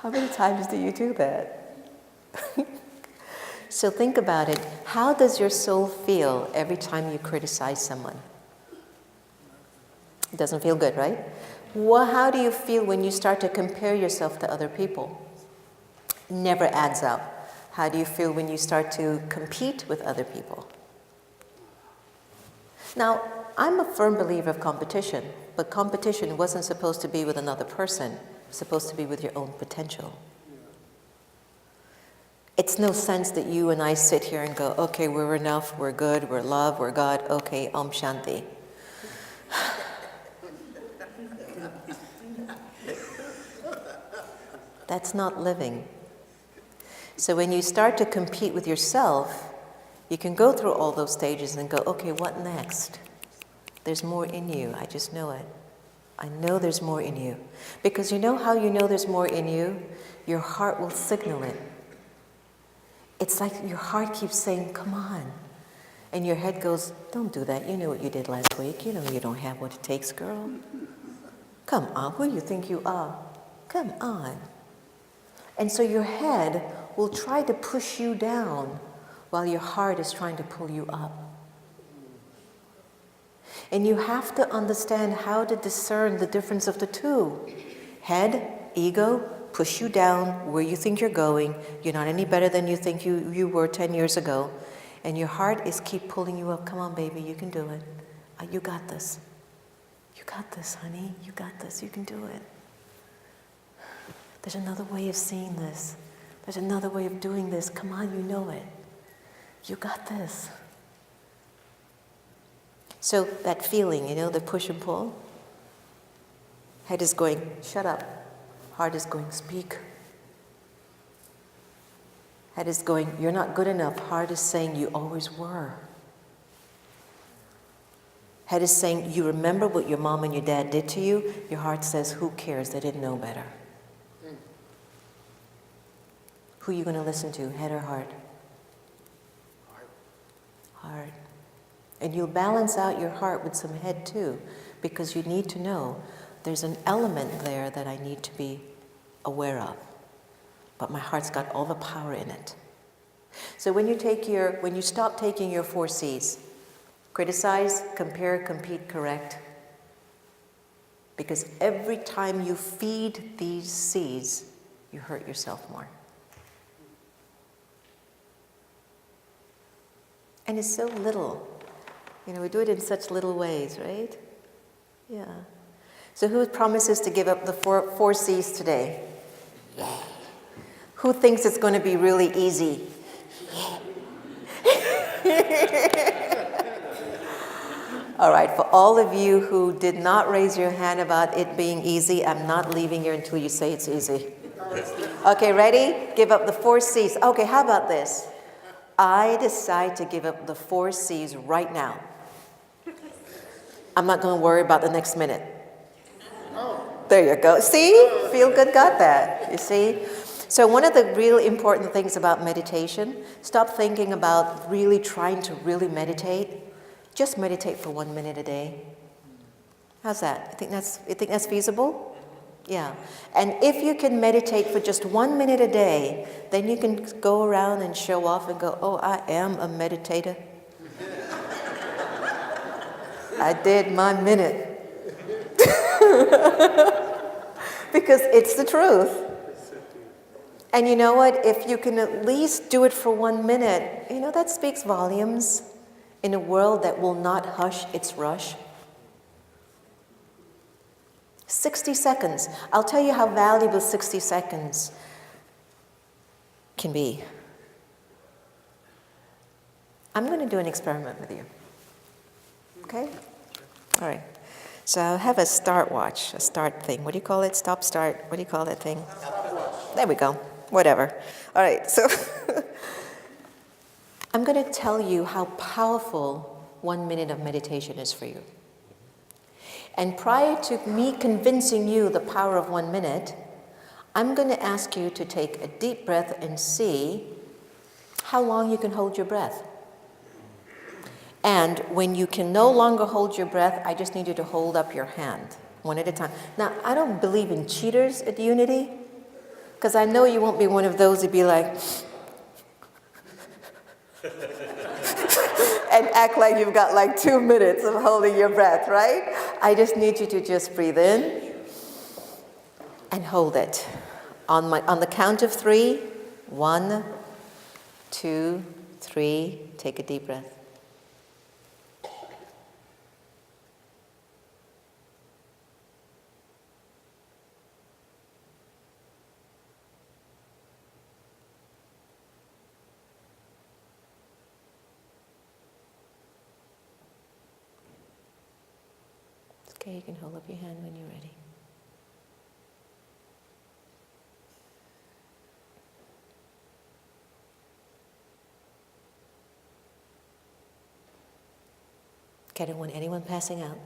How many times do you do that? So think about it. How does your soul feel every time you criticize someone? It doesn't feel good, right? Well, how do you feel when you start to compare yourself to other people? Never adds up. How do you feel when you start to compete with other people? Now, I'm a firm believer of competition, but competition wasn't supposed to be with another person. It's supposed to be with your own potential. It's no sense that you and I sit here and go, okay, we're enough, we're good, we're love, we're God, okay, Om Shanti. That's not living. So when you start to compete with yourself, you can go through all those stages and go, okay, what next? There's more in you, I just know it. I know there's more in you. Because you know how you know there's more in you? Your heart will signal it. It's like your heart keeps saying, come on. And your head goes, don't do that. You know what you did last week. You know you don't have what it takes, girl. Come on, who do you think you are? Come on. And so your head will try to push you down while your heart is trying to pull you up. And you have to understand how to discern the difference of the two. Head, ego, push you down where you think you're going. You're not any better than you think you were 10 years ago. And your heart is keep pulling you up. Come on, baby, you can do it. You got this. You got this, honey. You got this. You can do it. There's another way of seeing this. There's another way of doing this. Come on, you know it. You got this. So that feeling, the push and pull. Head is going, shut up. Heart is going, speak. Head is going, you're not good enough. Heart is saying, you always were. Head is saying, you remember what your mom and your dad did to you? Your heart says, who cares? They didn't know better. Who are you going to listen to, head or heart? Heart. And you'll balance out your heart with some head too, because you need to know there's an element there that I need to be aware of. But my heart's got all the power in it. So when you stop taking your 4 C's, criticize, compare, compete, correct, because every time you feed these C's, you hurt yourself more. And it's so little. We do it in such little ways, right? Yeah. So who promises to give up the 4 C's today? Yeah. Who thinks it's going to be really easy? All right, for all of you who did not raise your hand about it being easy, I'm not leaving here until you say it's easy. Okay, ready? Give up the 4 C's. Okay, how about this? I decide to give up the 4 C's right now. I'm not going to worry about the next minute. There you go. See? Feel good got that. You see? So one of the real important things about meditation, stop thinking about really trying to really meditate. Just meditate for 1 minute a day. How's that? You think that's feasible? Yeah. And if you can meditate for just 1 minute a day, then you can go around and show off and go, oh, I am a meditator. I did my minute. Because it's the truth. And you know what? If you can at least do it for 1 minute, that speaks volumes in a world that will not hush its rush. 60 seconds. I'll tell you how valuable 60 seconds can be. I'm going to do an experiment with you. Okay? All right. So I'll have a start watch, a start thing. What do you call it? Stop, start. What do you call that thing? There we go. Whatever. All right. So I'm going to tell you how powerful 1 minute of meditation is for you. And prior to me convincing you the power of 1 minute, I'm going to ask you to take a deep breath and see how long you can hold your breath. And when you can no longer hold your breath, I just need you to hold up your hand, one at a time. Now, I don't believe in cheaters at Unity, because I know you won't be one of those who'd be like, and act like you've got like 2 minutes of holding your breath, right? I just need you to just breathe in and hold it. On the count of 3, 1, 2, 3, take a deep breath. Okay, you can hold up your hand when you're ready. Okay, I don't want anyone passing out.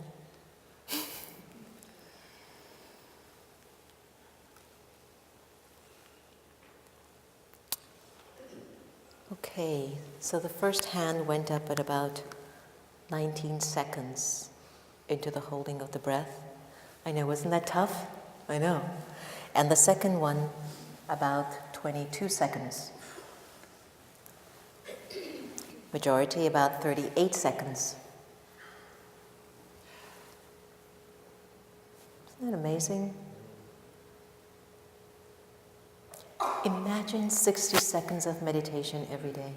Okay, so the first hand went up at about 19 seconds into the holding of the breath. I know, wasn't that tough? I know. And the second one, about 22 seconds. Majority, about 38 seconds. Isn't that amazing? Imagine 60 seconds of meditation every day.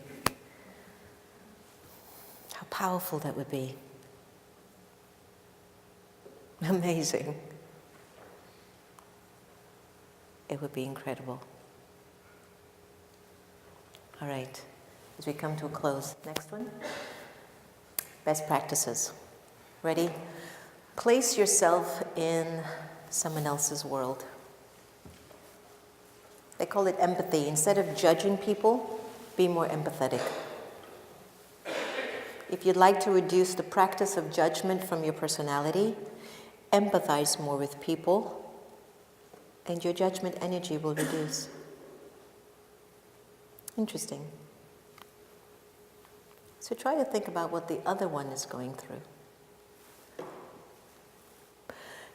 How powerful that would be. Amazing. It would be incredible. All right, as we come to a close, next one. Best practices. Ready? Place yourself in someone else's world. They call it empathy. Instead of judging people, be more empathetic. If you'd like to reduce the practice of judgment from your personality, empathize more with people, and your judgment energy will reduce. Interesting. So try to think about what the other one is going through.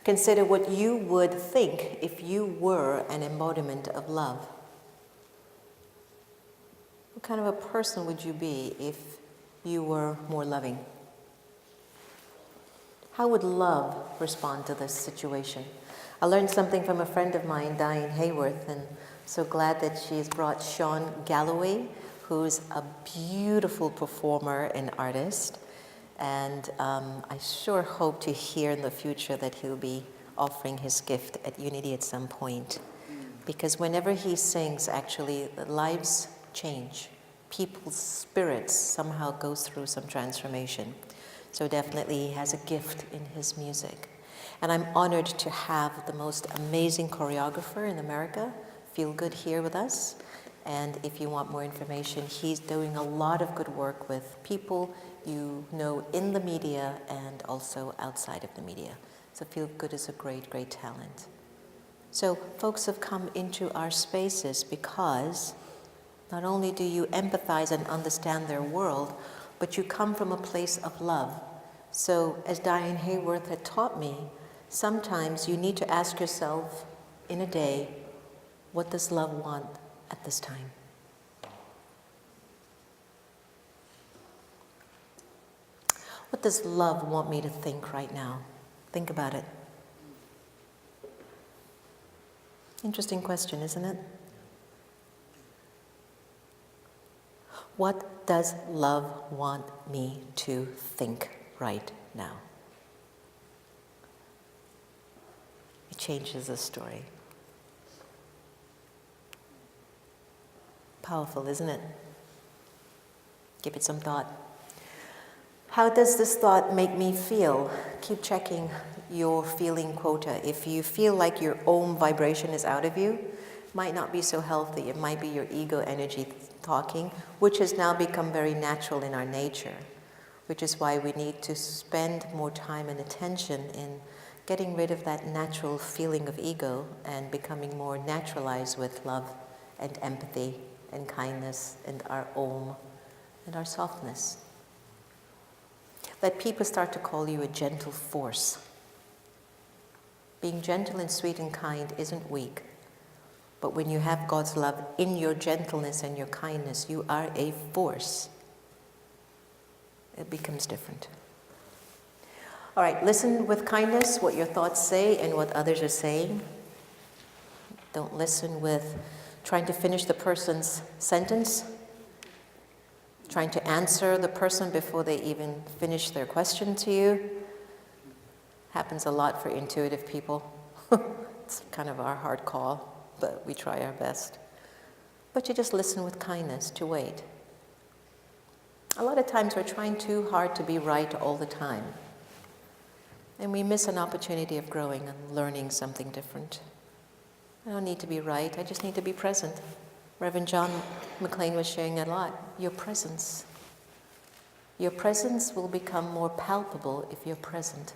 Consider what you would think if you were an embodiment of love. What kind of a person would you be if you were more loving? How would love respond to this situation? I learned something from a friend of mine, Diane Hayworth, and so glad that she's brought Sean Galloway, who's a beautiful performer and artist. And I sure hope to hear in the future that he'll be offering his gift at Unity at some point. Because whenever he sings, actually, the lives change. People's spirits somehow goes through some transformation. So definitely he has a gift in his music. And I'm honored to have the most amazing choreographer in America, Feel Good, here with us. And if you want more information, he's doing a lot of good work with people you know in the media and also outside of the media. So Feel Good is a great, great talent. So folks have come into our spaces because not only do you empathize and understand their world, but you come from a place of love. So as Diane Hayworth had taught me, sometimes you need to ask yourself in a day, what does love want at this time? What does love want me to think right now? Think about it. Interesting question, isn't it? What does love want me to think right now? changes the story. Powerful, isn't it? Give it some thought. How does this thought make me feel? Keep checking your feeling quota. If you feel like your own vibration is out of you, it might not be so healthy. It might be your ego energy talking, which has now become very natural in our nature, which is why we need to spend more time and attention in getting rid of that natural feeling of ego and becoming more naturalized with love and empathy and kindness and our Om and our softness. Let people start to call you a gentle force. Being gentle and sweet and kind isn't weak, but when you have God's love in your gentleness and your kindness, you are a force. It becomes different. All right, listen with kindness what your thoughts say and what others are saying. Don't listen with trying to finish the person's sentence, trying to answer the person before they even finish their question to you. Happens a lot for intuitive people. It's kind of our hard call, but we try our best. But you just listen with kindness to wait. A lot of times we're trying too hard to be right all the time. And we miss an opportunity of growing and learning something different. I don't need to be right, I just need to be present. Reverend John McLean was sharing a lot. Your presence. Your presence will become more palpable if you're present.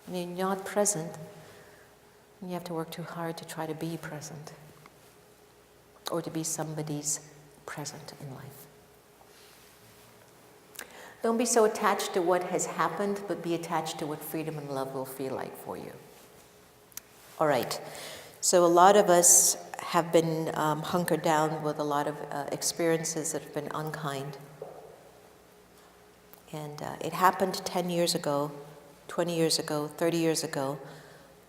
When you're not present, you have to work too hard to try to be present. Or to be somebody's present in life. Don't be so attached to what has happened, but be attached to what freedom and love will feel like for you. All right. So a lot of us have been hunkered down with a lot of experiences that have been unkind. And it happened 10 years ago, 20 years ago, 30 years ago,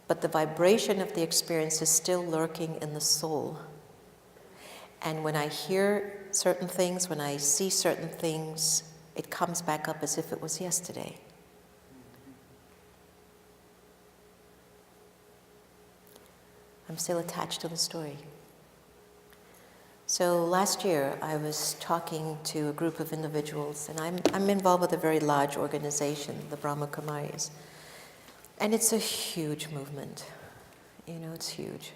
but the vibration of the experience is still lurking in the soul. And when I hear certain things, when I see certain things, it comes back up as if it was yesterday. I'm still attached to the story. So last year I was talking to a group of individuals, and I'm involved with a very large organization, the Brahma Kumaris. And it's a huge movement. You know, it's huge.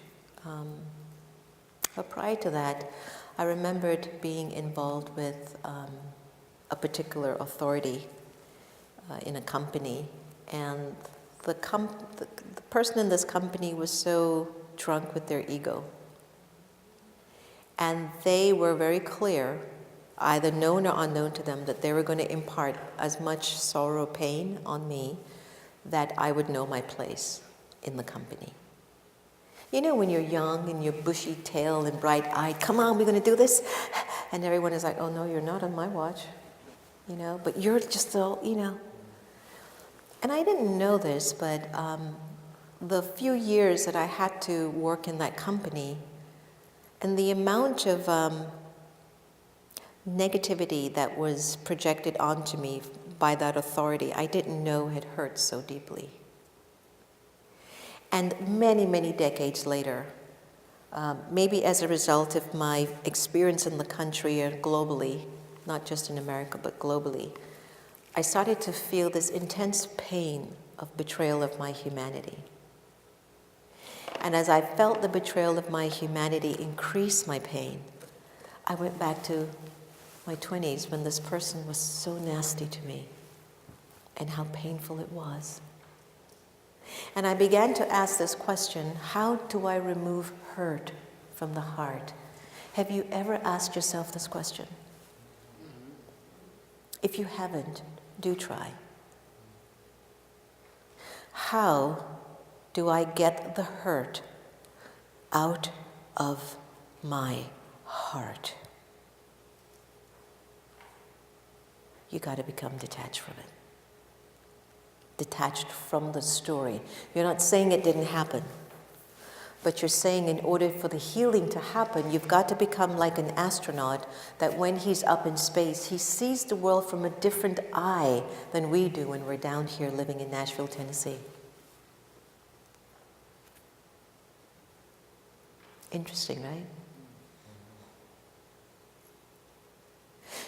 But prior to that, I remembered being involved with a particular authority in a company, and the person in this company was so drunk with their ego. And they were very clear, either known or unknown to them, that they were going to impart as much sorrow, pain on me that I would know my place in the company. You know when you're young and you're bushy-tailed and bright-eyed, come on, we're going to do this? And everyone is like, oh no, you're not on my watch. You know, but you're just all, you know. And I didn't know this, but the few years that I had to work in that company and the amount of negativity that was projected onto me by that authority, I didn't know had hurt so deeply. And many, many decades later, maybe as a result of my experience in the country and globally, not just in America, but globally, I started to feel this intense pain of betrayal of my humanity. And as I felt the betrayal of my humanity increase my pain, I went back to my 20s when this person was so nasty to me and how painful it was. And I began to ask this question, how do I remove hurt from the heart? Have you ever asked yourself this question? If you haven't, do try. How do I get the hurt out of my heart? You got to become detached from it. Detached from the story. You're not saying it didn't happen, but you're saying in order for the healing to happen, you've got to become like an astronaut that when he's up in space, he sees the world from a different eye than we do when we're down here living in Nashville, Tennessee. Interesting, right?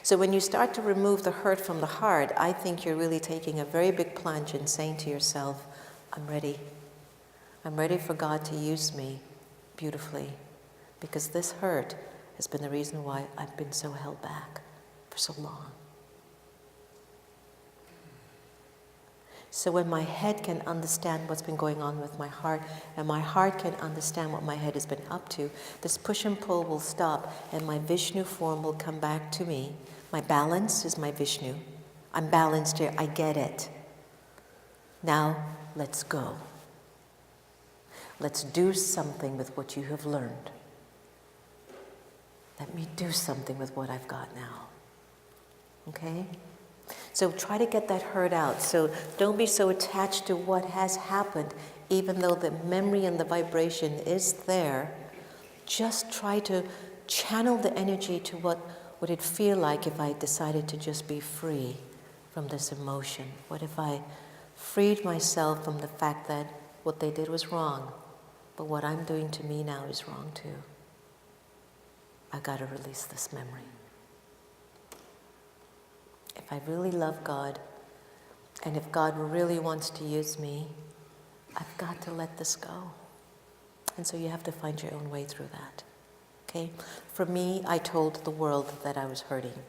So when you start to remove the hurt from the heart, I think you're really taking a very big plunge and saying to yourself, I'm ready. I'm ready for God to use me beautifully, because this hurt has been the reason why I've been so held back for so long. So when my head can understand what's been going on with my heart, and my heart can understand what my head has been up to, this push and pull will stop, and my Vishnu form will come back to me. My balance is my Vishnu. I'm balanced here, I get it. Now, let's go. Let's do something with what you have learned. Let me do something with what I've got now. Okay? So try to get that hurt out. So don't be so attached to what has happened, even though the memory and the vibration is there. Just try to channel the energy to what would it feel like if I decided to just be free from this emotion. What if I freed myself from the fact that what they did was wrong, but what I'm doing to me now is wrong too. I got to release this memory. If I really love God, and if God really wants to use me, I've got to let this go. And so you have to find your own way through that. Okay? For me, I told the world that I was hurting.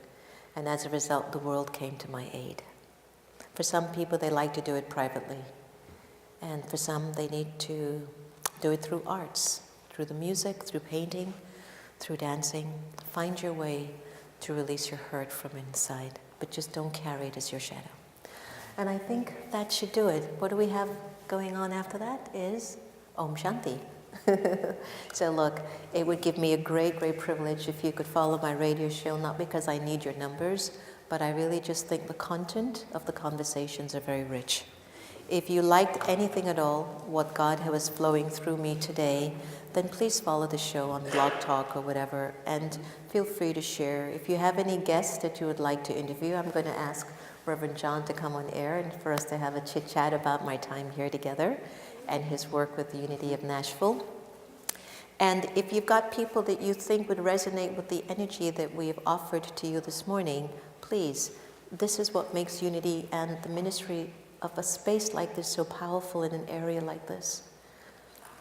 And as a result, the world came to my aid. For some people, they like to do it privately. And for some, they need to do it through arts, through the music, through painting, through dancing. Find your way to release your hurt from inside, but just don't carry it as your shadow. And I think that should do it. What do we have going on after that is Om Shanti. So look, it would give me a great, great privilege if you could follow my radio show, not because I need your numbers, but I really just think the content of the conversations are very rich. If you liked anything at all, what God was flowing through me today, then please follow the show on Blog Talk or whatever, and feel free to share. If you have any guests that you would like to interview, I'm going to ask Reverend John to come on air and for us to have a chit-chat about my time here together and his work with the Unity of Nashville. And if you've got people that you think would resonate with the energy that we have offered to you this morning, please, this is what makes Unity and the ministry of a space like this so powerful in an area like this.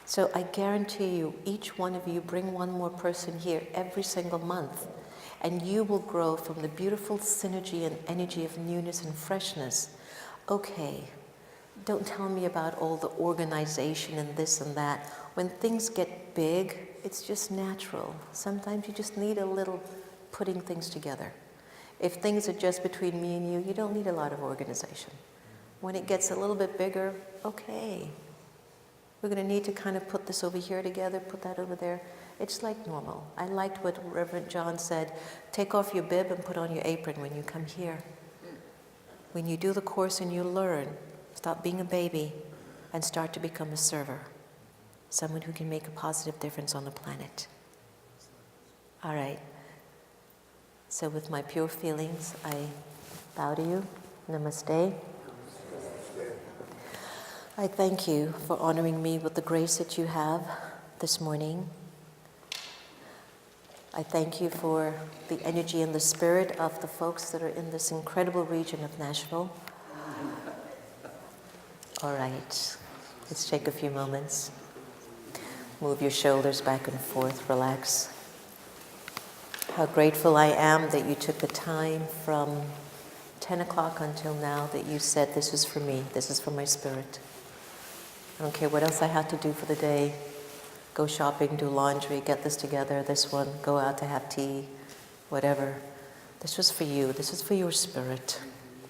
So I guarantee you, each one of you bring one more person here every single month, and you will grow from the beautiful synergy and energy of newness and freshness. Okay, don't tell me about all the organization and this and that. When things get big, it's just natural. Sometimes you just need a little putting things together. If things are just between me and you don't need a lot of organization. When it gets a little bit bigger, okay, we're going to need to kind of put this over here together, put that over there. It's like normal. I liked what Reverend John said, take off your bib and put on your apron when you come here. When you do the course and you learn, stop being a baby and start to become a server, someone who can make a positive difference on the planet. All right. So with my pure feelings, I bow to you. Namaste. I thank you for honoring me with the grace that you have this morning. I thank you for the energy and the spirit of the folks that are in this incredible region of Nashville. All right, let's take a few moments. Move your shoulders back and forth, relax. How grateful I am that you took the time from 10 o'clock until now that you said, this is for me, this is for my spirit. I don't care what else I had to do for the day. Go shopping, do laundry, get this together, this one, go out to have tea, whatever. This was for you. This was for your spirit.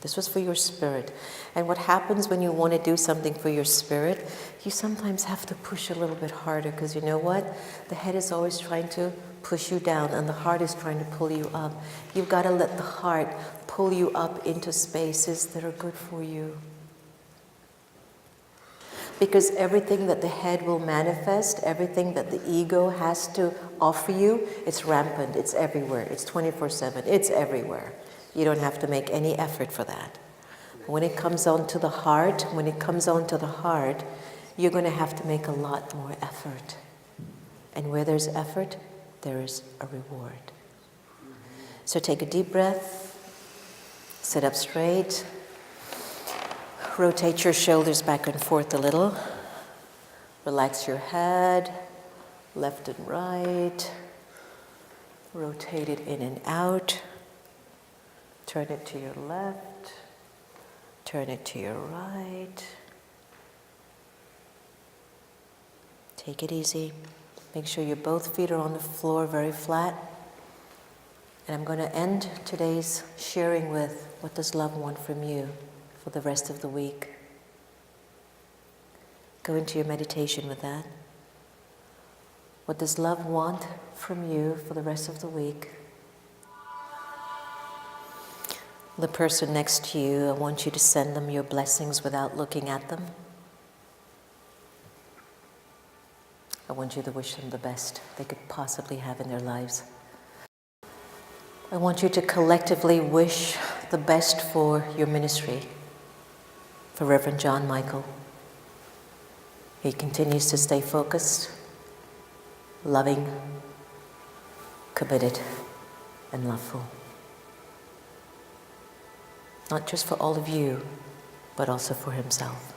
This was for your spirit. And what happens when you want to do something for your spirit, you sometimes have to push a little bit harder, because you know what? The head is always trying to push you down and the heart is trying to pull you up. You've got to let the heart pull you up into spaces that are good for you. Because everything that the head will manifest, everything that the ego has to offer you, it's rampant, it's everywhere, it's 24/7, it's everywhere. You don't have to make any effort for that. When it comes on to the heart, you're going to have to make a lot more effort. And where there's effort, there is a reward. So take a deep breath, sit up straight, rotate your shoulders back and forth a little, relax your head, left and right, rotate it in and out, turn it to your left, turn it to your right. Take it easy. Make sure your both feet are on the floor very flat. And I'm going to end today's sharing with what does love want from you for the rest of the week. Go into your meditation with that. What does love want from you for the rest of the week? The person next to you, I want you to send them your blessings without looking at them. I want you to wish them the best they could possibly have in their lives. I want you to collectively wish the best for your ministry, for Reverend John Michael. He continues to stay focused, loving, committed, and loveful. Not just for all of you, but also for himself.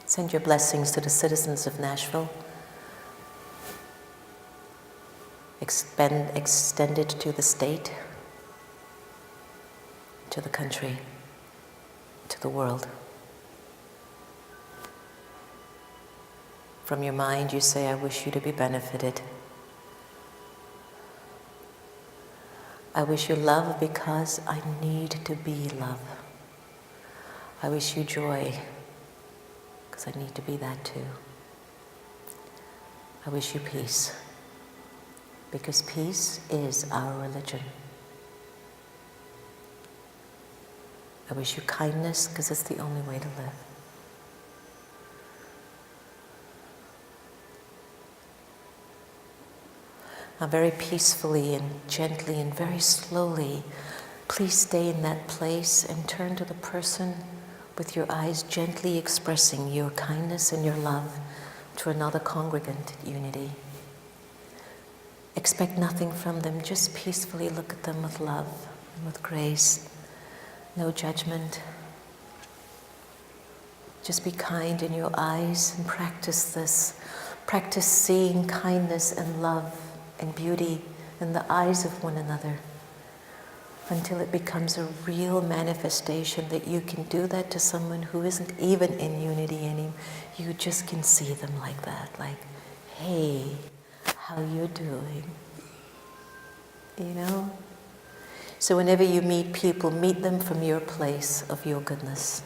Send your blessings to the citizens of Nashville. Extend it to the state, to the country, to the world. From your mind, you say, I wish you to be benefited. I wish you love because I need to be love. I wish you joy because I need to be that too. I wish you peace because peace is our religion. I wish you kindness because it's the only way to live. Now very peacefully and gently and very slowly, please stay in that place and turn to the person with your eyes gently expressing your kindness and your love to another congregant at Unity. Expect nothing from them, just peacefully look at them with love and with grace. No judgment. Just be kind in your eyes and practice this. Practice seeing kindness and love and beauty in the eyes of one another until it becomes a real manifestation that you can do that to someone who isn't even in unity anymore. You just can see them like that, like, hey, how you doing? You know? So whenever you meet people, meet them from your place of your goodness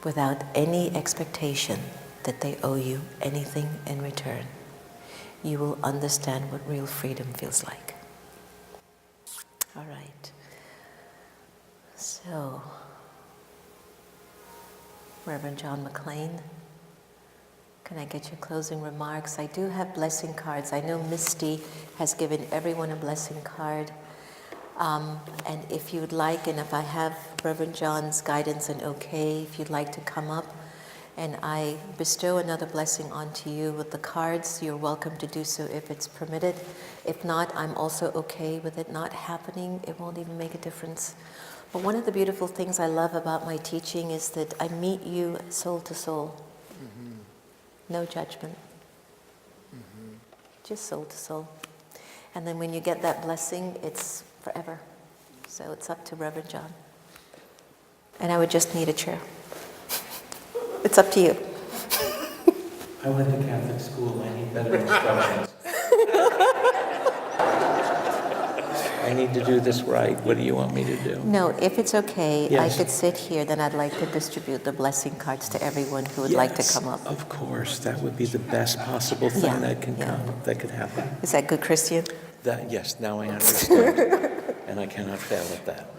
without any expectation that they owe you anything in return. You will understand what real freedom feels like. All right. So, Reverend John McLean, can I get your closing remarks? I do have blessing cards. I know Misty has given everyone a blessing card. And if you'd like, and if I have Reverend John's guidance and okay, if you'd like to come up and I bestow another blessing onto you with the cards, you're welcome to do so if it's permitted. If not, I'm also okay with it not happening. It won't even make a difference. But one of the beautiful things I love about my teaching is that I meet you soul to soul. Mm-hmm. No judgment. Mm-hmm. Just soul to soul. And then when you get that blessing, it's forever. So it's up to Reverend John. And I would just need a chair. It's up to you. I went to Catholic school. I need better instructions. I need to do this right. What do you want me to do? No, if it's okay, Yes. I could sit here, then I'd like to distribute the blessing cards to everyone who would like to come up. Of course. That would be the best possible thing Yeah, that can yeah. come, that could happen. Is that good, Christian? Yes, now I understand. And I cannot fail at that.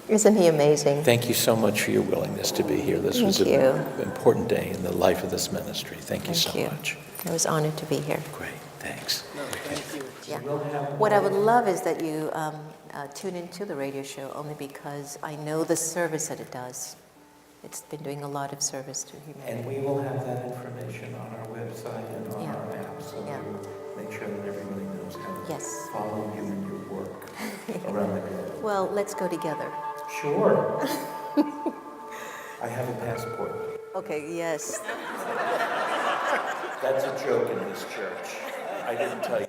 Isn't he amazing? Thank you so much for your willingness to be here. This was Thank you. an important day in the life of this ministry. Thank you so much. I was honored to be here. Great. Thanks. Yeah. What I would love is that you tune into the radio show only because I know the service that it does. It's been doing a lot of service to humanity. And we will have that information on our website and on Yeah. our app, so Yeah. we'll make sure that everybody knows how to Yes. follow you and your work around the globe. Well, let's go together. Sure. I have a passport. Okay, yes. That's a joke in this church. I didn't tell you